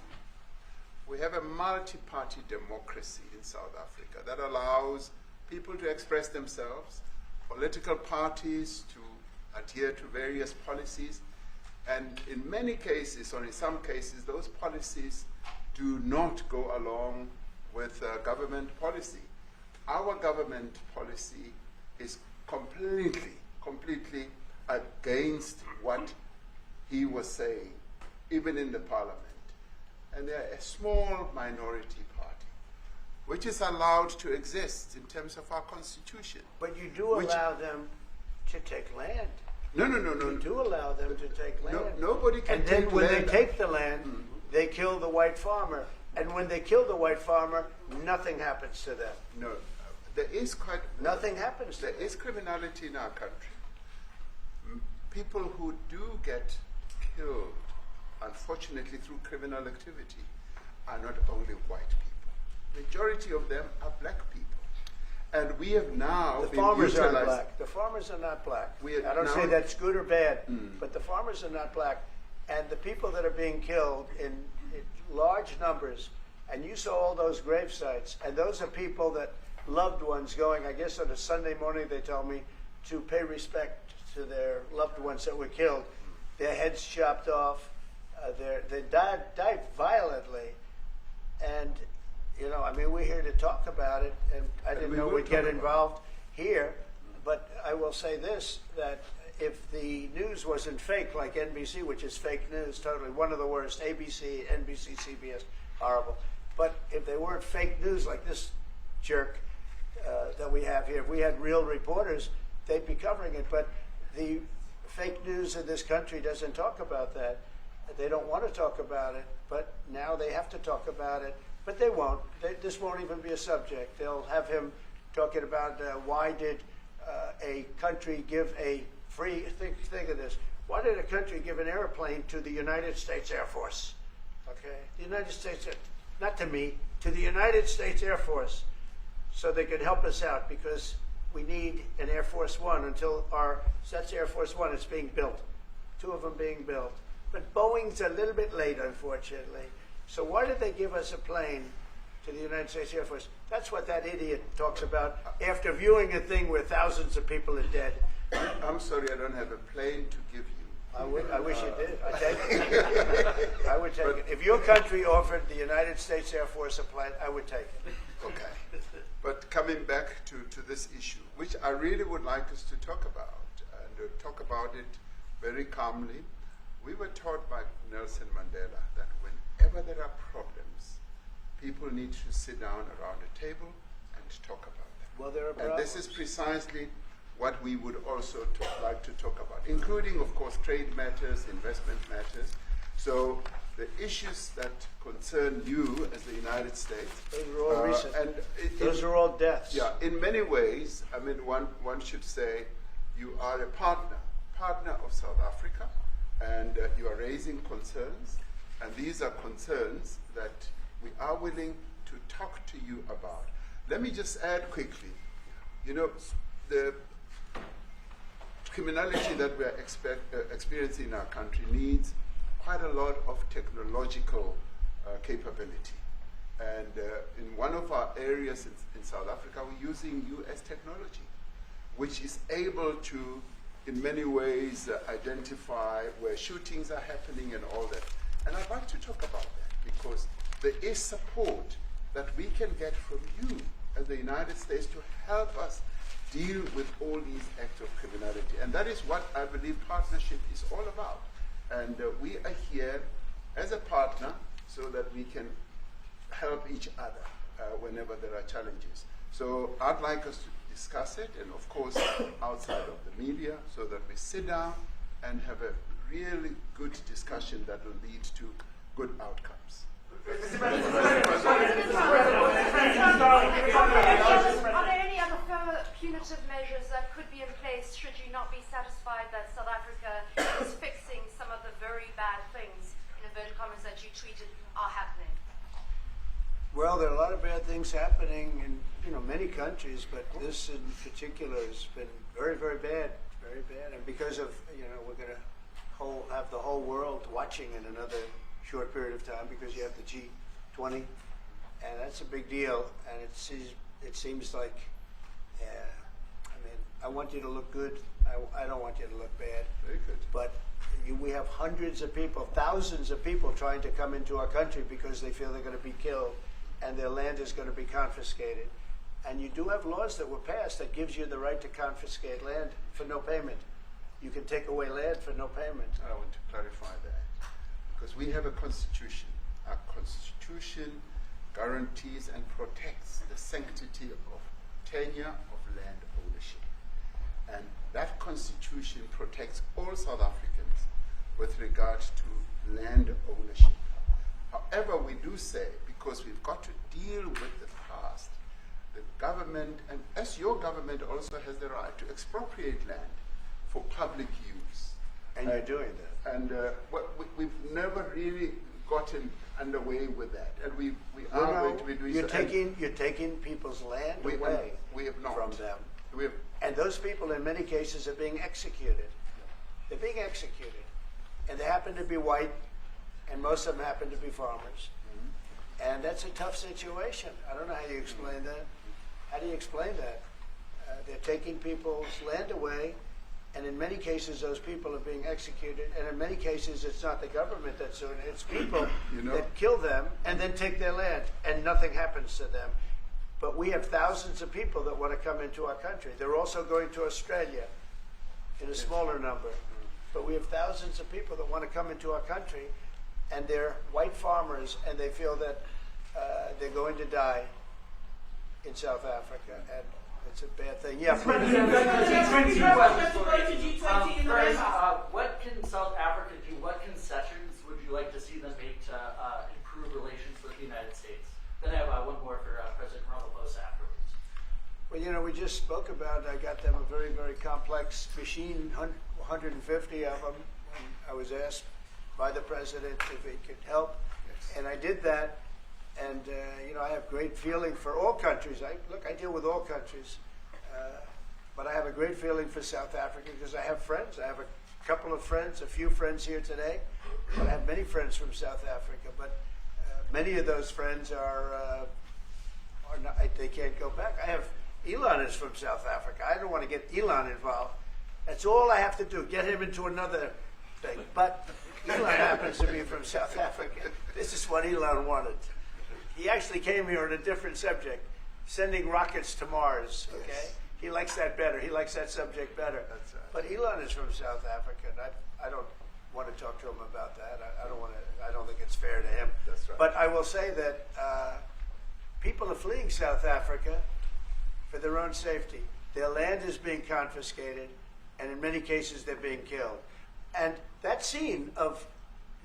We have a multi-party democracy in South Africa that allows people to express themselves, political parties to adhere to various policies, and in many cases, or in some cases, those policies do not go along with government policy. Our government policy is completely against what he was saying, even in the parliament. And they're a small minority party, which is allowed to exist in terms of our constitution. But you do allow them to take land. No. You do allow them to take land. Nobody can take land. And then when they take the land, they kill the white farmer. And when they kill the white farmer, nothing happens to them. No, there is nothing happens to them. There is criminality in our country. People who do get killed, unfortunately, through criminal activity, are not only white people. Majority of them are black people. And we have now The farmers aren't black. The farmers are not black. I don't say that's good or bad, but the farmers are not black. And the people that are being killed in large numbers, and you saw all those grave sites, and those are people that loved ones going, I guess on a Sunday morning, they tell me, to pay respect to their loved ones that were killed. Their heads chopped off. They died violently. And, you know, I mean, we're here to talk about it, and I didn't know we'd get involved here. But I will say this, that if the news wasn't fake, like NBC, which is fake news, totally, one of the worst, ABC, NBC, CBS, horrible. But if they weren't fake news like this jerk that we have here, if we had real reporters, they'd be covering it. But the fake news in this country doesn't talk about that. They don't want to talk about it, but now they have to talk about it. But they won't. This won't even be a subject. They'll have him talking about why did a country give a free, think of this, why did a country give an airplane to the United States Air Force? Okay, the United States, not to me, to the United States Air Force, so they could help us out, because we need an Air Force One until that's Air Force One, it's being built. 2 of them being built. But Boeing's a little bit late, unfortunately. So why did they give us a plane to the United States Air Force? That's what that idiot talks about after viewing a thing where thousands of people are dead. I'm sorry, I don't have a plane to give you. I wish you did. I take it. I would take it. If your country offered the United States Air Force a plane, I would take it. Okay. But coming back to this issue, which I really would like us to talk about, and talk about it very calmly. We were taught by Nelson Mandela that whenever there are problems, people need to sit down around a table and talk about them. Well, there are problems. And this is precisely what we would also like to talk about, including, of course, trade matters, investment matters. So the issues that concern you as the United States. Those are all recent. And those are all deaths. Yeah, in many ways, I mean, one should say you are a partner of South Africa, and you are raising concerns, and these are concerns that we are willing to talk to you about. Let me just add quickly, you know, the criminality that we are experiencing in our country needs quite a lot of technological capability. And in one of our areas in South Africa, we're using US technology, which is able to, in many ways, identify where shootings are happening and all that. And I'd like to talk about that, because there is support that we can get from you as the United States to help us deal with all these acts of criminality. And that is what I believe partnership is all about. And we are here as a partner so that we can help each other whenever there are challenges. So I'd like us to discuss it, and of course outside of the media, so that we sit down and have a really good discussion that will lead to good outcomes. Are there any other further punitive measures that could be in place should you not be satisfied that South Africa is fixing some of the very bad things, in inverted commas, that you tweeted are happening? Well, there are a lot of bad things happening in many countries, but this in particular has been very, very bad, and because of we're going to have the whole world watching in another short period of time because you have the G20, and that's a big deal. And it seems like, I want you to look good. I don't want you to look bad. Very good. But we have hundreds of people, thousands of people trying to come into our country because they feel they're going to be killed and their land is going to be confiscated. And you do have laws that were passed that gives you the right to confiscate land for no payment. You can take away land for no payment. I want to clarify that because we have a constitution. Our constitution guarantees and protects the sanctity of tenure of land ownership. And that constitution protects all South Africans with regard to land ownership. However, we do say, because we've got to deal with the past, the government, and as your government also has the right to expropriate land for public use. And you're doing that. And we've never really gotten underway with that. And we are going to be doing you're taking people's land away we have not. From them. We have, and those people in many cases are being executed. They're being executed. And they happen to be white, and most of them happen to be farmers. And that's a tough situation. I don't know how you explain that. How do you explain that? They're taking people's land away, and in many cases those people are being executed, and in many cases it's not the government that's doing it, it's people that kill them and then take their land, and nothing happens to them. But we have thousands of people that want to come into our country. They're also going to Australia in a smaller number. But we have thousands of people that want to come into our country, and they're white farmers, and they feel that they're going to die in South Africa, and it's a bad thing. Yeah, what can South Africa do? What concessions would you like to see them make to improve relations with the United States? Then I have one more for President Ramaphosa afterwards. Well, we just spoke about, I got them a very, very complex machine, 150 of them. And I was asked by the president if he could help, and I did that. And I have great feeling for all countries. I deal with all countries, but I have a great feeling for South Africa because I have friends. I have a couple of friends, a few friends here today, but I have many friends from South Africa. But many of those friends are not, they can't go back. I have Elon is from South Africa. I don't want to get Elon involved. That's all I have to do, get him into another thing. But Elon happens to be from South Africa. This is what Elon wanted. He actually came here on a different subject, sending rockets to Mars, okay? Yes. He likes that better. He likes that subject better. That's right. But Elon is from South Africa, and I don't want to talk to him about that. I don't think it's fair to him. That's right. But I will say that people are fleeing South Africa for their own safety. Their land is being confiscated, and in many cases they're being killed. And that scene of,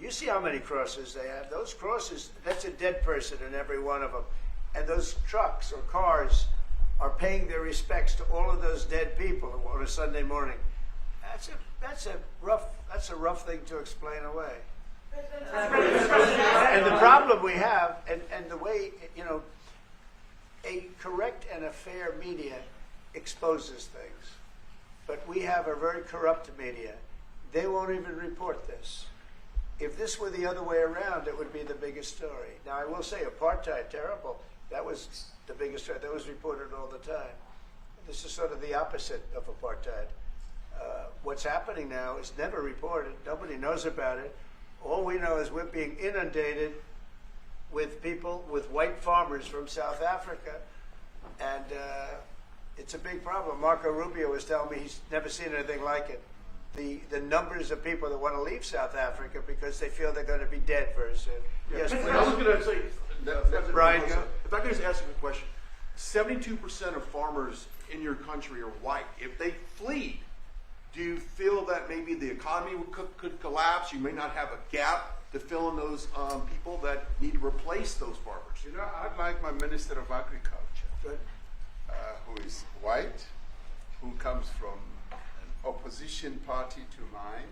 you see how many crosses they have. Those crosses, that's a dead person in every one of them. And those trucks or cars are paying their respects to all of those dead people on a Sunday morning. That's a rough thing to explain away. And the problem we have, and the way, a correct and a fair media exposes things. But we have a very corrupt media. They won't even report this. If this were the other way around, it would be the biggest story. Now, I will say apartheid, terrible. That was the biggest story. That was reported all the time. This is sort of the opposite of apartheid. What's happening now is never reported. Nobody knows about it. All we know is we're being inundated with people, with white farmers from South Africa, and it's a big problem. Marco Rubio was telling me he's never seen anything like it. The numbers of people that want to leave South Africa because they feel they're going to be dead very soon. Yeah. Yes, I was going to say, Brian, if I could just ask you a question. 72% of farmers in your country are white. If they flee Do you feel that maybe the economy could collapse? You may not have a gap to fill in those people that need to replace those farmers. You know, I'd like my Minister of Agriculture, who is white, who comes from an opposition party to mine,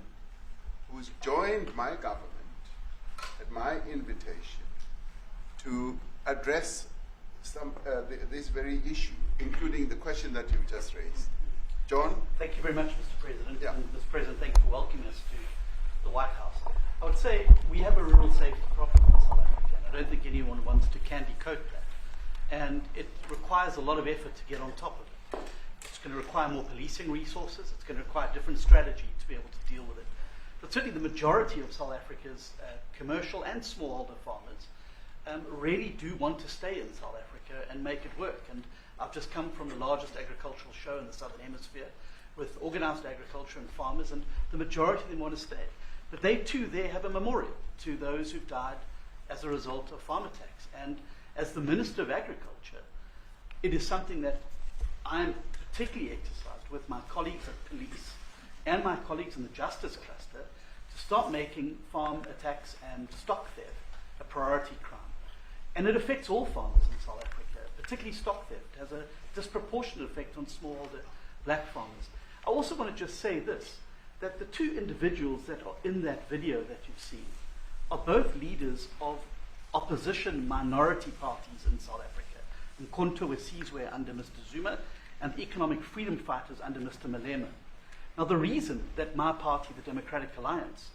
who's joined my government at my invitation to address this very issue, including the question that you've just raised. John? Thank you very much, Mr. President. Yeah. And Mr. President, thank you for welcoming us to the White House. I would say we have a rural safety problem in South Africa, and I don't think anyone wants to candy coat that. And it requires a lot of effort to get on top of it. It's going to require more policing resources. It's going to require a different strategy to be able to deal with it. But certainly the majority of South Africa's commercial and smallholder farmers really do want to stay in South Africa and make it work. And I've just come from the largest agricultural show in the Southern Hemisphere with organized agriculture and farmers, and the majority of them want to stay. But they too there have a memorial to those who've died as a result of farm attacks. And as the Minister of Agriculture, it is something that I'm particularly exercised with my colleagues at police and my colleagues in the justice cluster to start making farm attacks and stock theft a priority crime. And it affects all farmers in South Africa, particularly stock theft. It has a disproportionate effect on smallholder black farmers. I also want to just say this, that the two individuals that are in that video that you've seen are both leaders of opposition minority parties in South Africa. Mkhonto Wesizwe under Mr. Zuma and the economic freedom fighters under Mr. Malema. Now the reason that my party, the Democratic Alliance,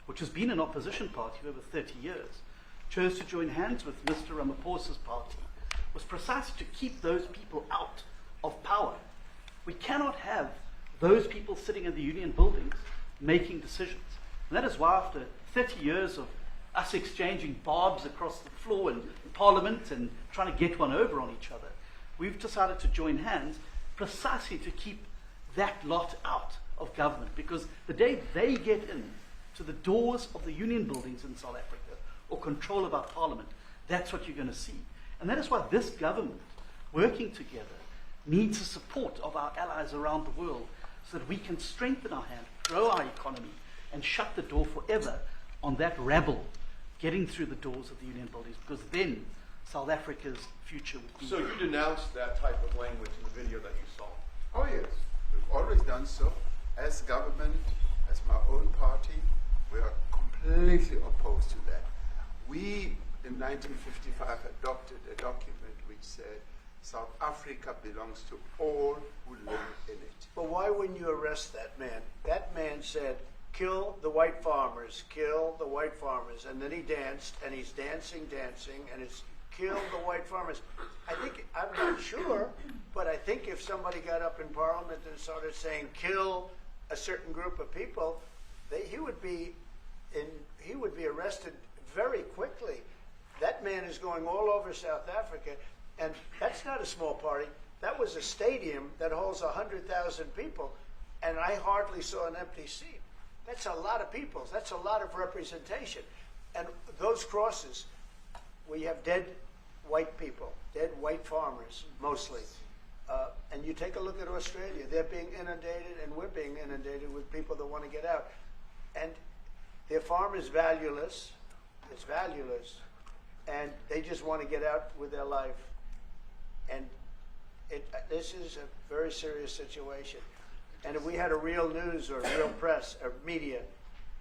which has been an opposition party for over 30 years, chose to join hands with Mr. Ramaphosa's party was precisely to keep those people out of power. We cannot have those people sitting in the union buildings making decisions. And that is why after 30 years of us exchanging barbs across the floor in Parliament and trying to get one over on each other, we've decided to join hands precisely to keep that lot out of government. Because the day they get in to the doors of the union buildings in South Africa or control of our Parliament, that's what you're going to see. And that is why this government, working together, needs the support of our allies around the world so that we can strengthen our hand, grow our economy, and shut the door forever on that rabble getting through the doors of the union buildings, because then South Africa's future would be... So you denounced that type of language in the video that you saw? Oh yes, we've always done so. As government, as my own party, we are completely opposed to that. We, in 1955, adopted a document which said South Africa belongs to all who live in it. But why wouldn't you arrest that man? That man said, kill the white farmers, kill the white farmers. And then he danced, and he's dancing, and it's kill the white farmers. I'm not sure, but I think if somebody got up in Parliament and started saying kill a certain group of people, he would be arrested very quickly. That man is going all over South Africa, and that's not a small party. That was a stadium that holds 100,000 people, and I hardly saw an empty seat. That's a lot of people. That's a lot of representation. And those crosses, we have dead white people, dead white farmers, mostly. And you take a look at Australia. They're being inundated, and we're being inundated with people that want to get out. And their farm is valueless. It's valueless. And they just want to get out with their life. And this is a very serious situation. And if we had a real news or real press or media,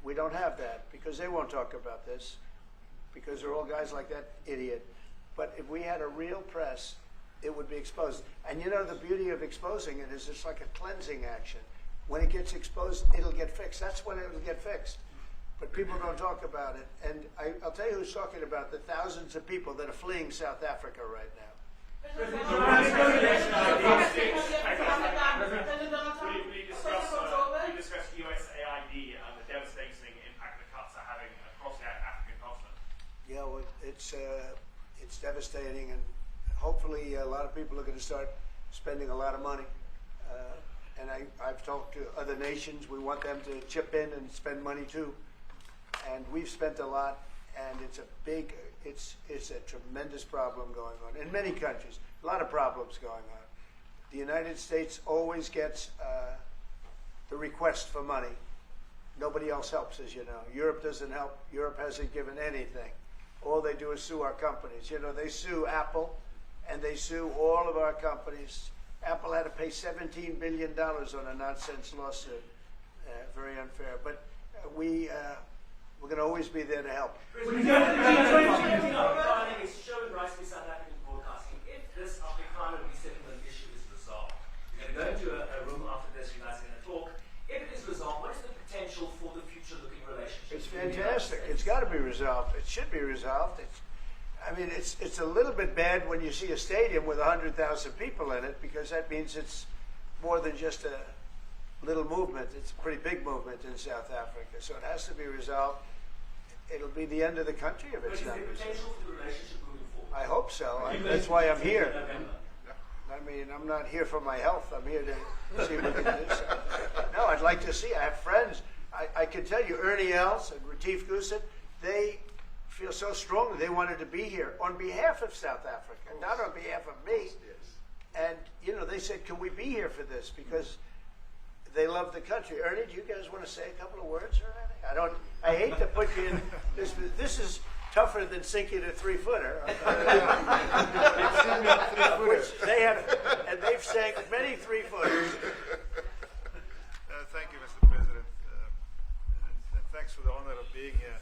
we don't have that because they won't talk about this because they're all guys like that idiot. But if we had a real press, it would be exposed. And you know, the beauty of exposing it is it's like a cleansing action. When it gets exposed, it'll get fixed. That's when it'll get fixed. But people don't talk about it. And I'll tell you who's talking about the thousands of people that are fleeing South Africa right now. We discussed USAID and the devastating impact the cuts are having across the African continent. Yeah, well, it's devastating, and hopefully a lot of people are going to start spending a lot of money. And I've talked to other nations. We want them to chip in and spend money too. And we've spent a lot, and it's a tremendous problem going on in many countries. A lot of problems going on. The United States always gets the request for money. Nobody else helps, as you know. Europe doesn't help. Europe hasn't given anything. All they do is sue our companies. You know, they sue Apple, and they sue all of our companies. Apple had to pay $17 billion on a nonsense lawsuit. Very unfair. But we're going to always be there to help. Is shown rightly South African broadcasting. If this Afrikaner resettlement issue is resolved, you're going to go into a room after this, you guys are going to talk. If it is resolved, what is the potential for the future-looking relationship? It's fantastic. It's got to be resolved. It should be resolved. It's a little bit bad when you see a stadium with 100,000 people in it, because that means it's more than just a little movement. It's a pretty big movement in South Africa. So it has to be resolved. It'll be the end of the country if it's not resolved. But is there potential for the relationship moving forward? I hope so. That's why I'm here. I mean, I'm not here for my health. I'm here to see if we can do something. No, I'd like to see. I have friends. I can tell you, Ernie Els and Retief Goosen, they feel so strongly they wanted to be here on behalf of South Africa, not on behalf of me. And, you know, they said, can we be here for this? Because they love the country. Ernie, do you guys want to say a couple of words or anything? I hate to put you in this. This is tougher than sinking a 3-footer. Which they have, and they've sank many 3-footers. Thank you, Mr. President. And thanks for the honor of being here.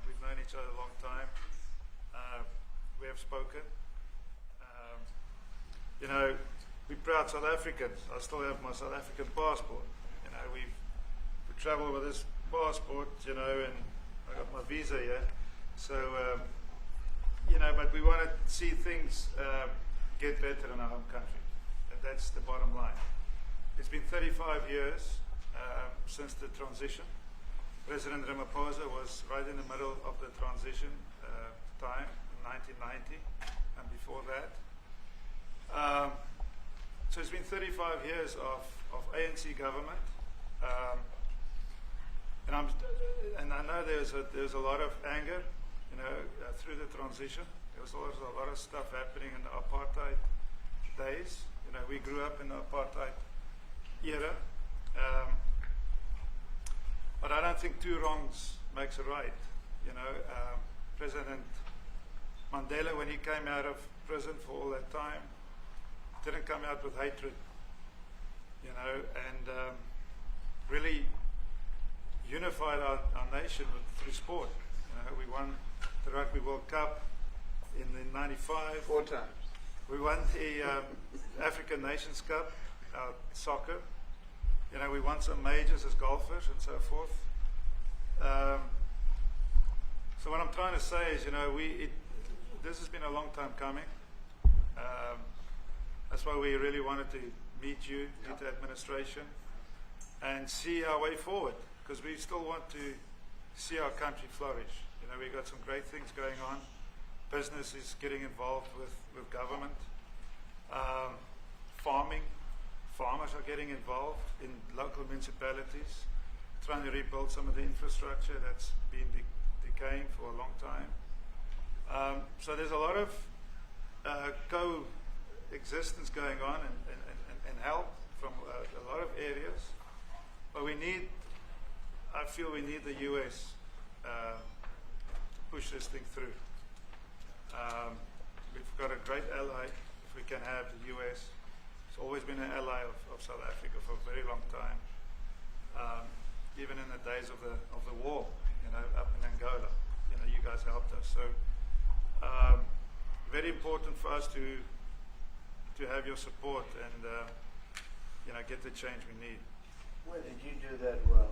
We've known each other a long time. We have spoken. You know, we're proud South Africans. I still have my South African passport. You know, we travel with this passport, you know, and I got my visa here. So, you know, but we want to see things get better in our home country. And that's the bottom line. It's been 35 years since the transition. President Ramaphosa was right in the middle of the transition time, in 1990, and before that. So it's been 35 years of ANC government, and I know there's a lot of anger, you know, through the transition. There was always a lot of stuff happening in the apartheid days. You know, we grew up in the apartheid era, but I don't think two wrongs makes a right. You know, President Mandela, when he came out of prison for all that time, didn't come out with hatred, you know, and really unified our nation through sport. You know, we won the Rugby World Cup in the '95. 4 times. We won the African Nations Cup, soccer. You know, we won some majors as golfers and so forth. So what I'm trying to say is, you know, this has been a long time coming. That's why we really wanted to meet you, meet the administration, and see our way forward, because we still want to see our country flourish. You know, we've got some great things going on. Business is getting involved with government. Farmers are getting involved in local municipalities, trying to rebuild some of the infrastructure that's been decaying for a long time. So there's a lot of coexistence going on and help from a lot of areas. But I feel we need the US to push this thing through. We've got a great ally if we can have the US. It's always been an ally of South Africa for a very long time. Even in the days of the war, you know, up in Angola, you know, you guys helped us. So very important for us to have your support and you know, get the change we need. Where did you do that well?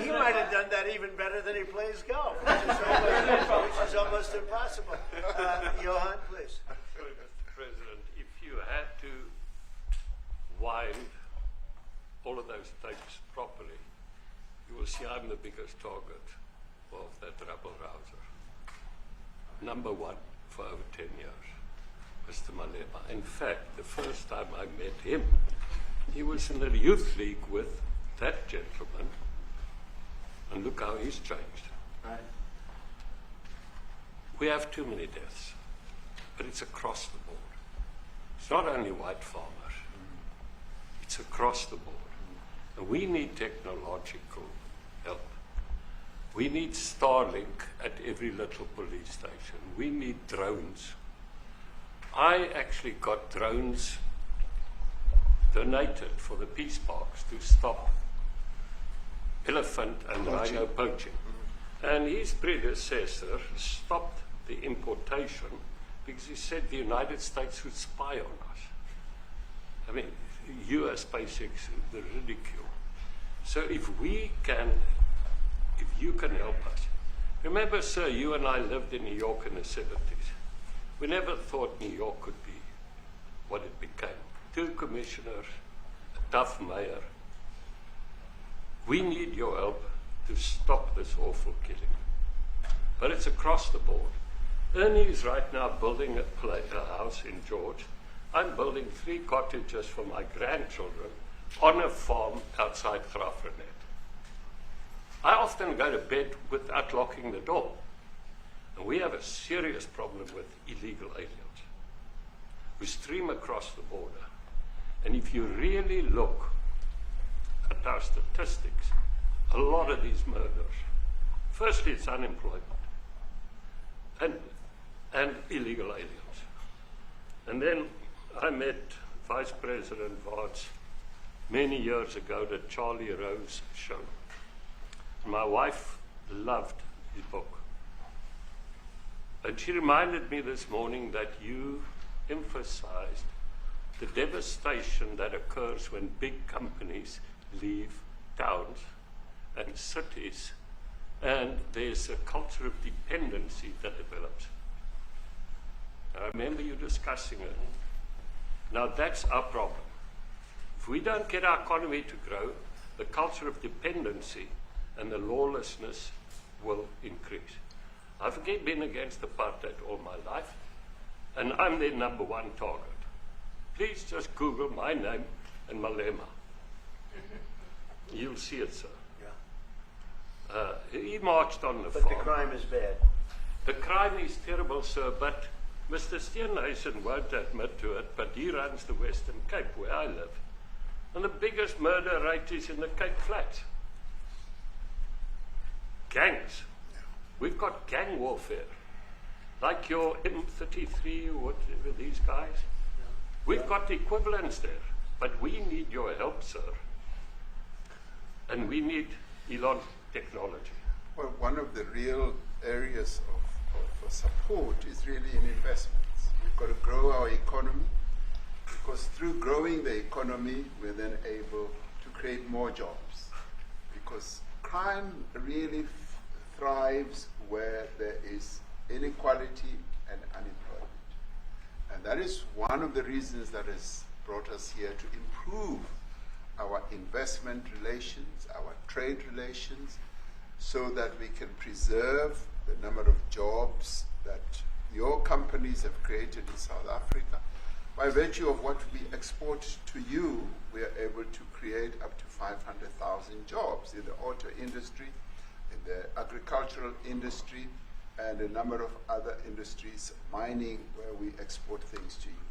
He might have done that even better than he plays golf, which is almost impossible. Johan, please. Sorry, Mr. President, if you had to wind all of those tapes properly, you will see I'm the biggest target of that rabble-rouser. Number one for over 10 years, Mr. Malema. In fact, the first time I met him, he was in the youth league with that gentleman, and look how he's changed. Right. We have too many deaths, but it's across the board. It's not only white farmers. It's across the board. And we need technological help. We need Starlink at every little police station. We need drones. I actually got drones donated for the peace parks to stop elephant and rhino poaching. And his predecessor stopped the importation because he said the United States would spy on us. I mean, US SpaceX, the ridicule. So if you can help us. Remember, sir, you and I lived in New York in the 70s. We never thought New York could be what it became. 2 commissioners, a tough mayor. We need your help to stop this awful killing. But it's across the board. Ernie is right now building a house in George. I'm building 3 cottages for my grandchildren on a farm outside Grafrenet. I often go to bed without locking the door. And we have a serious problem with illegal aliens who stream across the border. And if you really look at our statistics, a lot of these murders, firstly it's unemployment and illegal aliens. And then I met Vice President Vaz many years ago at the Charlie Rose show. My wife loved his book. And she reminded me this morning that you emphasized the devastation that occurs when big companies leave towns and cities, and there's a culture of dependency that develops. I remember you discussing it. Now that's our problem. If we don't get our economy to grow, the culture of dependency and the lawlessness will increase. I've been against apartheid all my life, and I'm their #1 target. Please just Google my name and Malema. You'll see it, sir. Yeah. He marched on the farm. But the crime is bad. The crime is terrible, sir, but Mr. Steenhuisen won't admit to it, but he runs the Western Cape, where I live. And the biggest murder rate is in the Cape Flats. Gangs. We've got gang warfare. Like your M33 or whatever, these guys. We've got the equivalents there. But we need your help, sir. And we need Elon technology. Well, one of the real areas of support is really in investments. We've got to grow our economy, because through growing the economy, we're then able to create more jobs. Because crime really thrives where there is inequality and unemployment. And that is one of the reasons that has brought us here, to improve our investment relations, our trade relations, so that we can preserve the number of jobs that your companies have created in South Africa. By virtue of what we export to you, we are able to create up to 500,000 jobs in the auto industry, in the agricultural industry, and a number of other industries, mining, where we export things to you.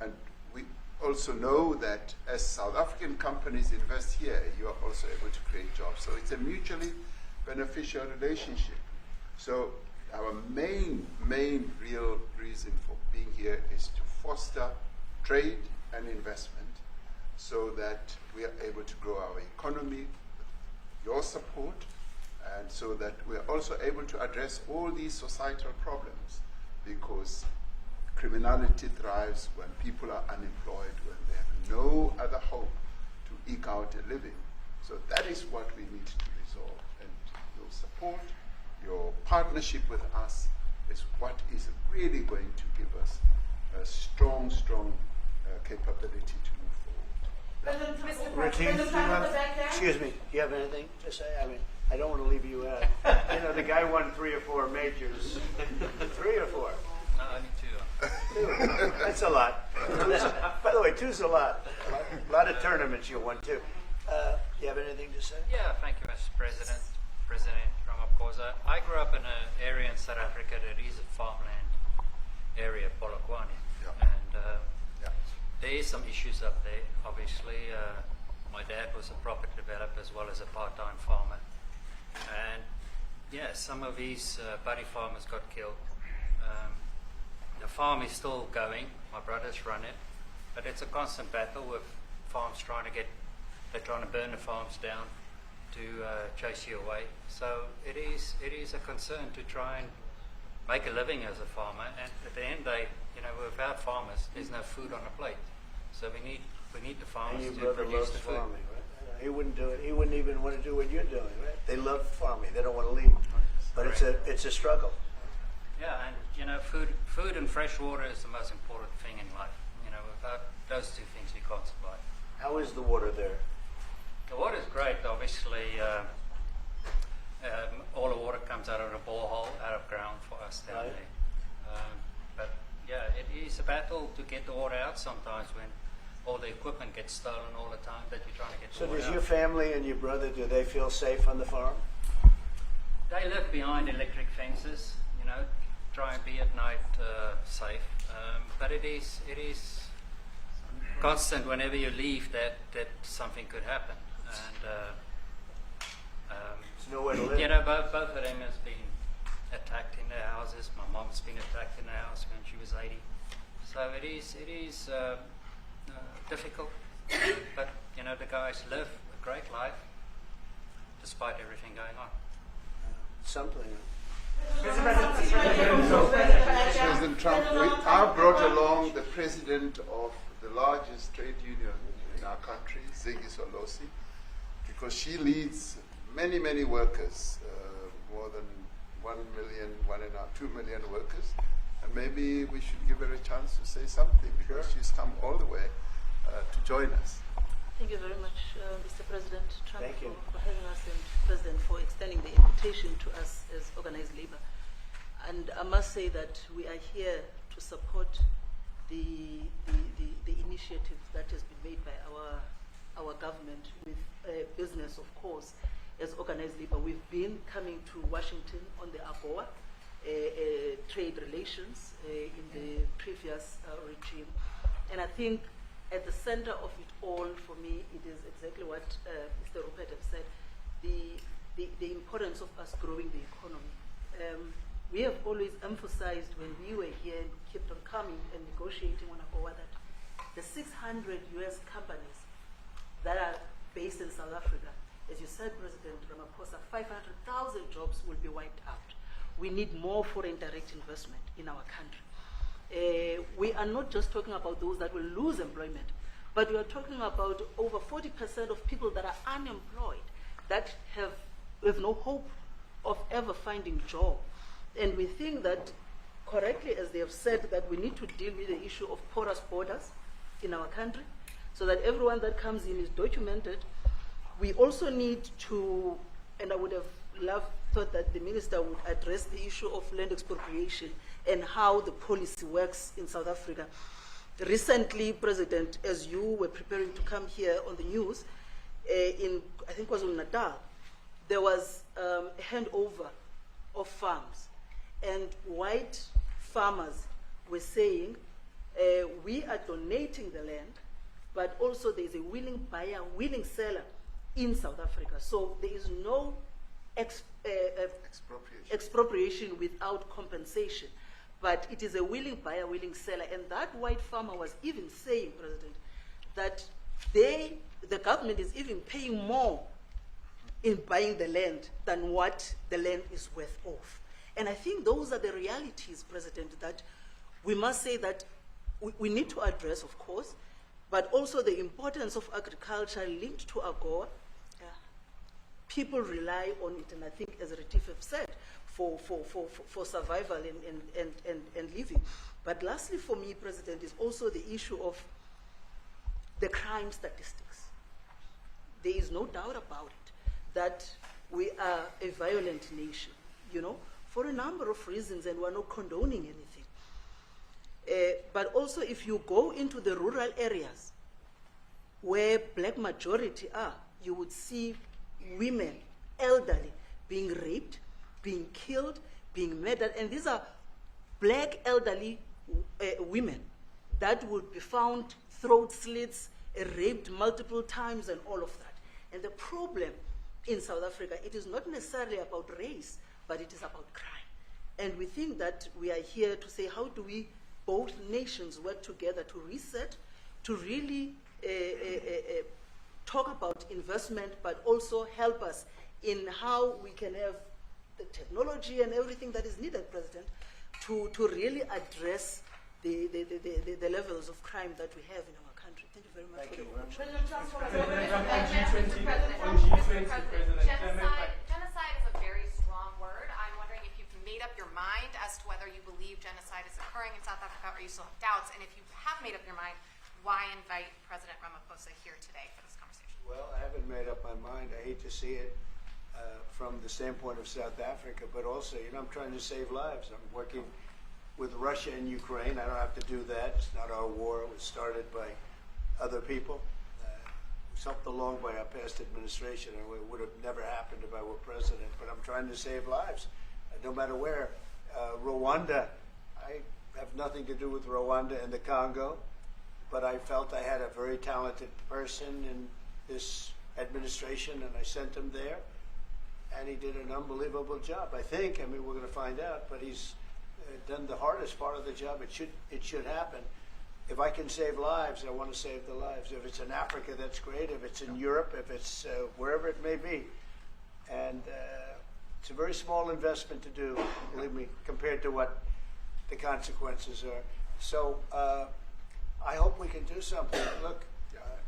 And we also know that as South African companies invest here, you are also able to create jobs. So it's a mutually beneficial relationship. So our main real reason for being here is to foster trade and investment, so that we are able to grow our economy with your support, and so that we are also able to address all these societal problems, because criminality thrives when people are unemployed, when they have no other hope to eke out a living. So that is what we need to resolve. And your support, your partnership with us is what is really going to give us a strong capability to move forward. Excuse me, do you have anything to say? I mean, I don't want to leave you out. You know, the guy won 3 or 4 majors. 3 or 4? No, only 2. 2. That's a lot. By the way, 2's a lot. A lot of tournaments you won too. Do you have anything to say? Yeah, thank you, Mr. President. President Ramaphosa. I grew up in an area in South Africa that is a farmland area, Polokwane. Yeah. And There is some issues up there. Obviously, my dad was a property developer as well as a part-time farmer. And yeah, some of these buddy farmers got killed. The farm is still going. My brothers run it. But it's a constant battle with farms they're trying to burn the farms down to chase you away. So it is a concern to try and make a living as a farmer. And at the end of the day, without farmers, there's no food on the plate. So we need the farmers And to your brother produce loves the food. farming, right? He wouldn't do it. He wouldn't even want to do what you're doing, right? They love farming. They don't want to leave. But it's a struggle. Yeah, and food and fresh water is the most important thing in life. Without those two things, we can't survive. How is the water there? The water is great. Obviously, all the water comes out of the borehole, out of ground for us down there. But yeah, it is a battle to get the water out sometimes when all the equipment gets stolen all the time that you're trying to get the So water does out. your family and your brother, do they feel safe on the farm? They live behind electric fences, try and be at night safe. But it is constant whenever you leave that something could happen. And There's nowhere to live. both of them has been attacked in their houses. My mom's been attacked in her house when she was 80. So it is difficult. But the guys live a great life despite everything going on. Something. President Trump, I brought along the president of the largest trade union in our country, Ziggy Solosi, because she leads many, many workers, more than 1 million, 2 million workers. And maybe we should give her a chance to say something because she's come all the way to join us. Thank you very much, Mr. President Trump, Thank you. for having us, and President for extending the invitation to us as organized labor. And I must say that we are here to support the initiative that has been made by our government with business, of course, as organized labor. We've been coming to Washington on the AGOA trade relations in the previous regime, and I think at the center of it all, for me, it is exactly what Mr. Rupert has said, the importance of us growing the economy. We have always emphasized when we were here and kept on coming and negotiating on AGOA that the 600 US companies that are based in South Africa, as you said, President Ramaphosa, 500,000 jobs will be wiped out. We need more foreign direct investment in our country. We are not just talking about those that will lose employment, but we are talking about over 40% of people that are unemployed, that have no hope of ever finding a job. And we think that, correctly, as they have said, that we need to deal with the issue of porous borders in our country, so that everyone that comes in is documented. We also need to, and I would have thought that the minister would address the issue of land expropriation and how the policy works in South Africa. Recently, President, as you were preparing to come here on the news, in, I think it was in Natal, there was a handover of farms, and white farmers were saying, we are donating the land, but also there's a willing buyer, willing seller in South Africa. So there is no expropriation without compensation, but it is a willing buyer, willing seller. And that white farmer was even saying, President, that the government is even paying more in buying the land than what the land is worth of. And I think those are the realities, President, that we must say that we need to address, of course, but also the importance of agriculture linked to AGOA. People rely on it, and I think, as Retief have said, for survival and living. But lastly, for me, President, is also the issue of the crime statistics. There is no doubt about it that we are a violent nation, for a number of reasons, and we're not condoning anything. But also, if you go into the rural areas where black majority are, you would see women, elderly, being raped, being killed, being murdered, and these are black elderly women that would be found throat slits, raped multiple times, and all of that. And the problem in South Africa, it is not necessarily about race, but it is about crime. And we think that we are here to say, how do we, both nations, work together to reset, to really talk about investment, but also help us in how we can have the technology and everything that is needed, President, to really address the levels of crime that we have in our country. Thank you very much. Thank you. Genocide is a very strong word. I'm wondering if you've made up your mind as to whether you believe genocide is occurring in South Africa, or you still have doubts. And if you have made up your mind, why invite President Ramaphosa here today for this conversation? Well, I haven't made up my mind. I hate to see it from the standpoint of South Africa, but also, I'm trying to save lives. I'm working with Russia and Ukraine. I don't have to do that. It's not our war. It was started by other people. It was helped along by our past administration, and it would have never happened if I were president. But I'm trying to save lives, no matter where. Rwanda, I have nothing to do with Rwanda and the Congo, but I felt I had a very talented person in this administration, and I sent him there, and he did an unbelievable job. I think. I mean, we're going to find out, but he's done the hardest part of the job. It should happen. If I can save lives, I want to save the lives. If it's in Africa, that's great. If it's in Europe, if it's wherever it may be. And it's a very small investment to do, believe me, compared to what the consequences are. So I hope we can do something. Look,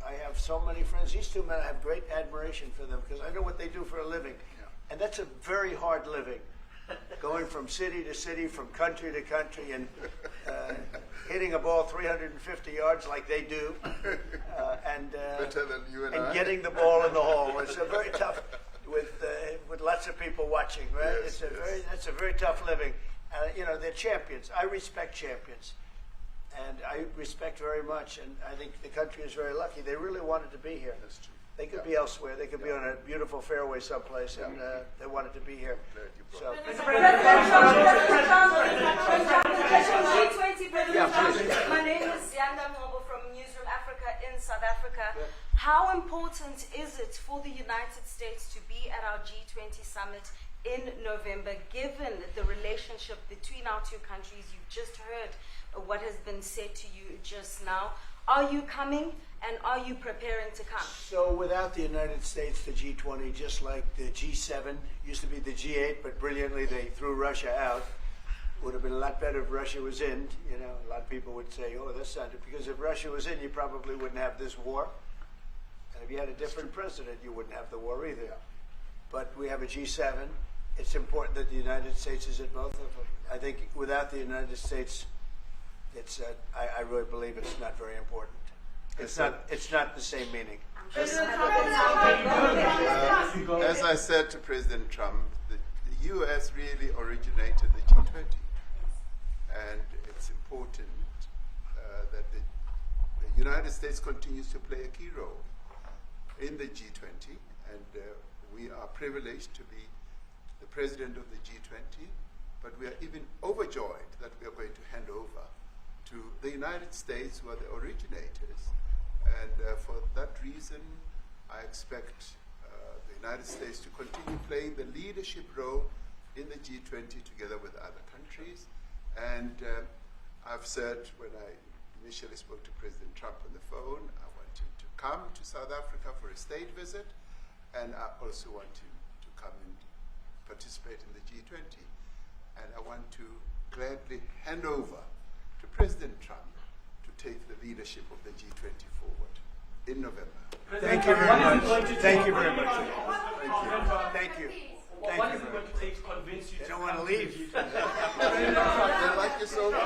I have so many friends. These two men, I have great admiration for them because I know what they do for a living. And that's a very hard living. Going from city to city, from country to country, and hitting a ball 350 yards like they do, and Better than you and I. getting the ball in the hole. It's a very tough, with lots of people watching, right? Yes, That's a very tough living. They're champions. I respect champions, and I respect very much. And I think the country is very lucky. They really wanted to be here. That's true. They could be elsewhere. They could be on a beautiful fairway someplace, and they wanted to be here. So. My name is Yanda Mhobo from Newsroom Africa in South Africa. How important is it for the United States to be at our G20 summit in November, given the relationship between our two countries? You've just heard what has been said to you just now. Are you coming, and are you preparing to come? So without the United States, the G20, just like the G7, used to be the G8, but brilliantly they threw Russia out. Would have been a lot better if Russia was in. A lot of people would say, oh, that's not it. Because if Russia was in, you probably wouldn't have this war. And if you had a different president, you wouldn't have the war either. But we have a G7. It's important that the United States is at both of them. I think without the United States, I really believe it's not very important. It's not the same meaning. As I said to President Trump, the U.S. really originated the G20. And it's important that the United States continues to play a key role in the G20. And we are privileged to be the president of the G20, but we are even overjoyed that we are going to hand over to the United States, who are the originators. And for that reason, I expect the United States to continue playing the leadership role in the G20 together with other countries. And I've said when I initially spoke to President Trump on the phone, I want him to come to South Africa for a state visit, and I also want him to come and participate in the G20. And I want to gladly hand over to President Trump to take the leadership of the G20 forward in November. Thank you very much. Thank you very much. Thank you. What is it going to take to convince you? They don't want to leave. They like you so much.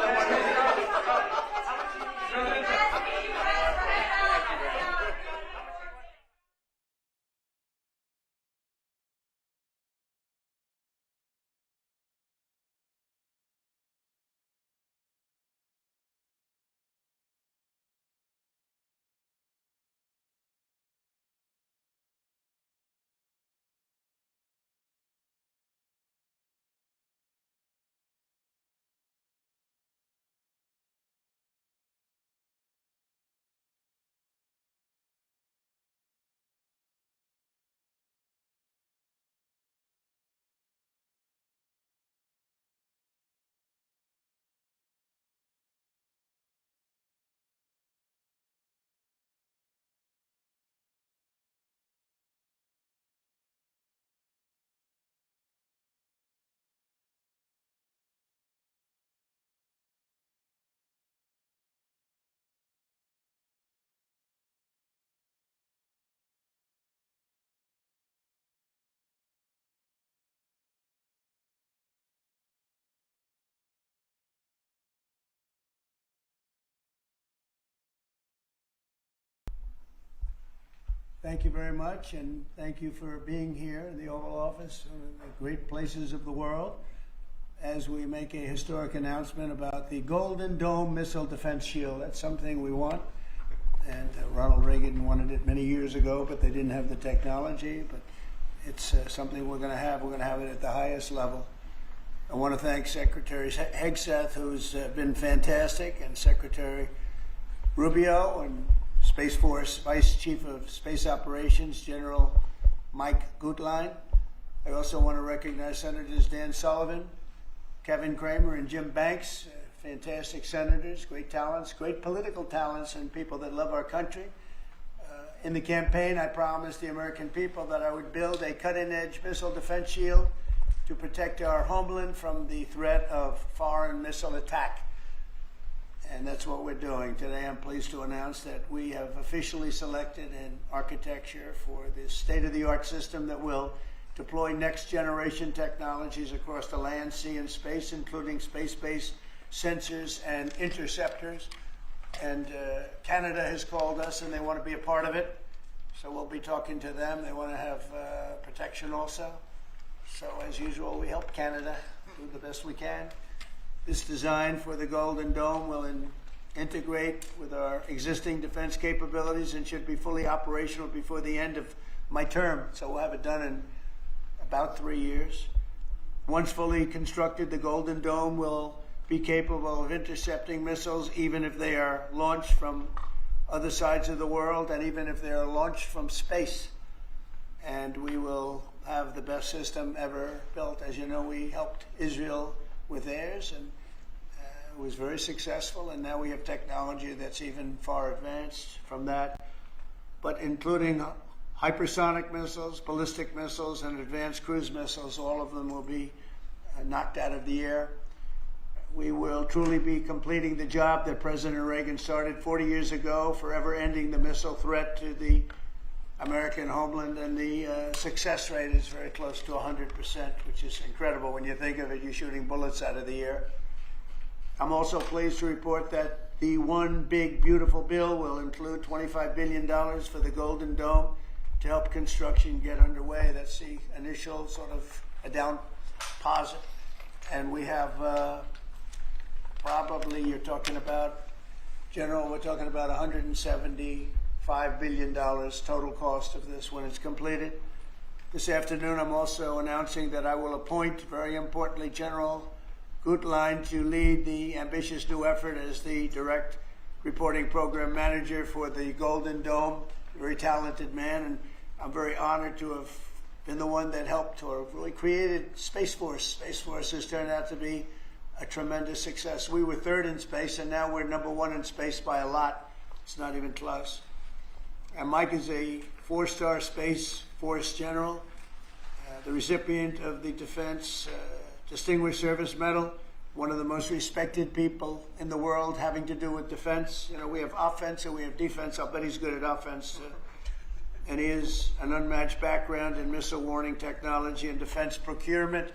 Thank you very much, and thank you for being here in the Oval Office, one of the great places of the world, as we make a historic announcement about the Golden Dome Missile Defense Shield. That's something we want, and Ronald Reagan wanted it many years ago, but they didn't have the technology, but it's something we're going to have. We're going to have it at the highest level. I want to thank Secretary Hegseth, who's been fantastic, and Secretary Rubio, and Space Force Vice Chief of Space Operations, General Mike Gutlein. I also want to recognize Senators Dan Sullivan, Kevin Cramer, and Jim Banks, fantastic senators, great talents, great political talents, and people that love our country. In the campaign, I promised the American people that I would build a cutting-edge missile defense shield to protect our homeland from the threat of foreign missile attack. And that's what we're doing. Today I'm pleased to announce that we have officially selected an architecture for this state-of-the-art system that will deploy next-generation technologies across the land, sea, and space, including space-based sensors and interceptors. And Canada has called us, and they want to be a part of it. So we'll be talking to them. They want to have protection also. So as usual, we help Canada do the best we can. This design for the Golden Dome will integrate with our existing defense capabilities and should be fully operational before the end of my term. So we'll have it done in about 3 years. Once fully constructed, the Golden Dome will be capable of intercepting missiles even if they are launched from other sides of the world and even if they are launched from space. And we will have the best system ever built. As you know, we helped Israel with theirs, and it was very successful, and now we have technology that's even far advanced from that, but including hypersonic missiles, ballistic missiles, and advanced cruise missiles. All of them will be knocked out of the air. We will truly be completing the job that President Reagan started 40 years ago, forever ending the missile threat to the American homeland, and the success rate is very close to 100%, which is incredible when you think of it. You're shooting bullets out of the air. I'm also pleased to report that the One Big Beautiful Bill will include $25 billion for the Golden Dome to help construction get underway. That's the initial sort of a down deposit. And we have probably, you're talking about, General, we're talking about $175 billion total cost of this when it's completed. This afternoon, I'm also announcing that I will appoint, very importantly, General Gutlein to lead the ambitious new effort as the direct reporting program manager for the Golden Dome. Very talented man, and I'm very honored to have been the one that helped or really created Space Force. Space Force has turned out to be a tremendous success. We were third in space, and now we're #1 in space by a lot. It's not even close. And Mike is a 4-star Space Force general, the recipient of the Defense Distinguished Service Medal, one of the most respected people in the world having to do with defense. You know, we have offense and we have defense. I'll bet he's good at offense. And he has an unmatched background in missile warning technology and defense procurement.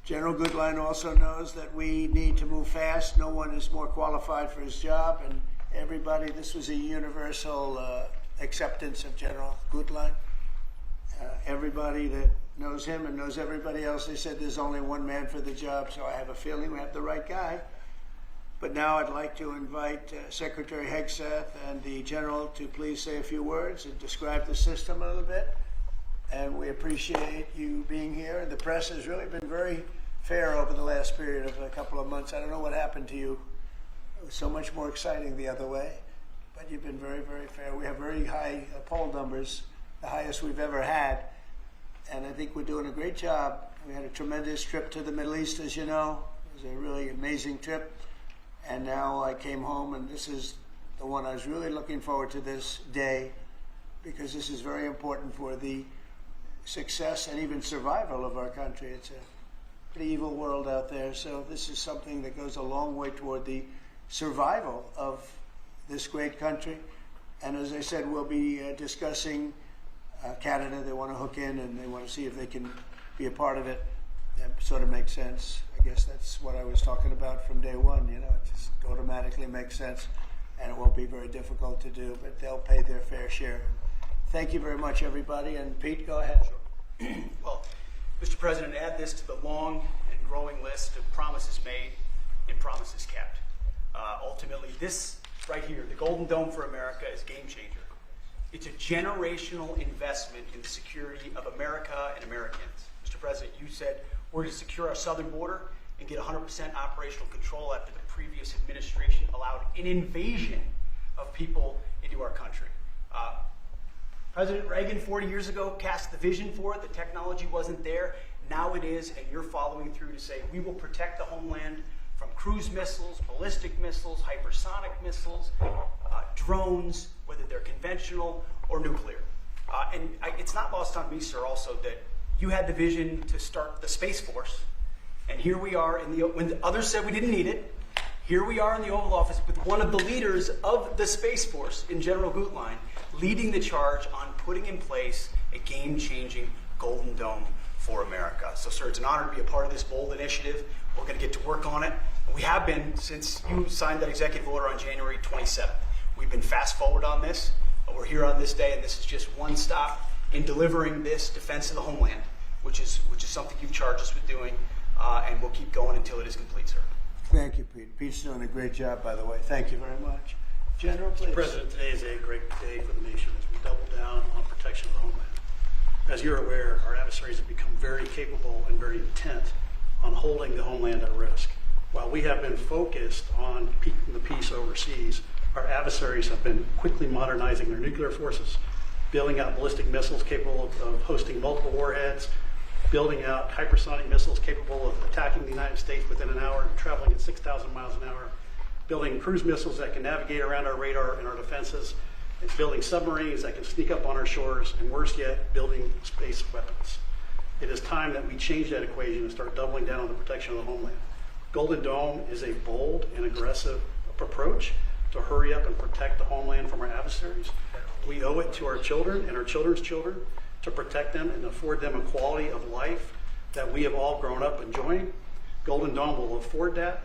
General Gutlein also knows that we need to move fast. No one is more qualified for his job, and everybody, this was a universal acceptance of General Gutlein. Everybody that knows him and knows everybody else, they said there's only one man for the job, so I have a feeling we have the right guy. But now I'd like to invite Secretary Hegseth and the General to please say a few words and describe the system a little bit. And we appreciate you being here. The press has really been very fair over the last period of a couple of months. I don't know what happened to you. It was so much more exciting the other way. But you've been very, very fair. We have very high poll numbers, the highest we've ever had. And I think we're doing a great job. We had a tremendous trip to the Middle East, as you know. It was a really amazing trip. And now I came home, and this is the one I was really looking forward to this day, because this is very important for the success and even survival of our country. It's a pretty evil world out there, so this is something that goes a long way toward the survival of this great country. And as I said, we'll be discussing Canada. They want to hook in, and they want to see if they can be a part of it. That sort of makes sense. I guess that's what I was talking about from day one. You know, it just automatically makes sense, and it won't be very difficult to do, but they'll pay their fair share. Thank you very much, everybody. And Pete, go ahead. Well, Mr. President, add this to the long and growing list of promises made and promises kept. Ultimately, this right here, the Golden Dome for America, is a game changer. It's a generational investment in the security of America and Americans. Mr. President, you said we're to secure our southern border and get 100% operational control after the previous administration allowed an invasion of people into our country. President Reagan 40 years ago cast the vision for it. The technology wasn't there. Now it is, and you're following through to say we will protect the homeland from cruise missiles, ballistic missiles, hypersonic missiles, drones, whether they're conventional or nuclear. It's not lost on me, sir, also that you had the vision to start the Space Force, and here we are, when others said we didn't need it, here we are in the Oval Office with one of the leaders of the Space Force in General Gutlein, leading the charge on putting in place a game-changing Golden Dome for America. So, sir, it's an honor to be a part of this bold initiative. We're going to get to work on it. We have been since you signed that executive order on January 27th. We've been fast forward on this. We're here on this day, and this is just one stop in delivering this defense of the homeland, which is something you've charged us with doing, and we'll keep going until it is complete, sir. Thank you, Pete. Pete's doing a great job, by the way. Thank you very much. General, please. Mr. President, today is a great day for the nation as we double down on protection of the homeland. As you're aware, our adversaries have become very capable and very intent on holding the homeland at risk. While we have been focused on keeping the peace overseas, our adversaries have been quickly modernizing their nuclear forces, building out ballistic missiles capable of hosting multiple warheads, building out hypersonic missiles capable of attacking the United States within an hour and traveling at 6,000 miles an hour, building cruise missiles that can navigate around our radar and our defenses, and building submarines that can sneak up on our shores, and worse yet, building space weapons. It is time that we change that equation and start doubling down on the protection of the homeland. Golden Dome is a bold and aggressive approach to hurry up and protect the homeland from our adversaries. We owe it to our children and our children's children to protect them and afford them a quality of life that we have all grown up enjoying. Golden Dome will afford that.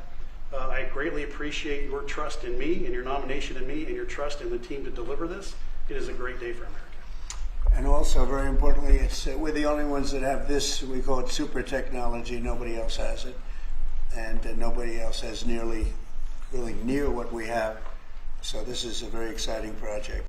I greatly appreciate your trust in me and your nomination in me and your trust in the team to deliver this. It is a great day for America. And also, very importantly, it's we're the only ones that have this. We call it super technology. Nobody else has it. And nobody else has really near what we have. So this is a very exciting project.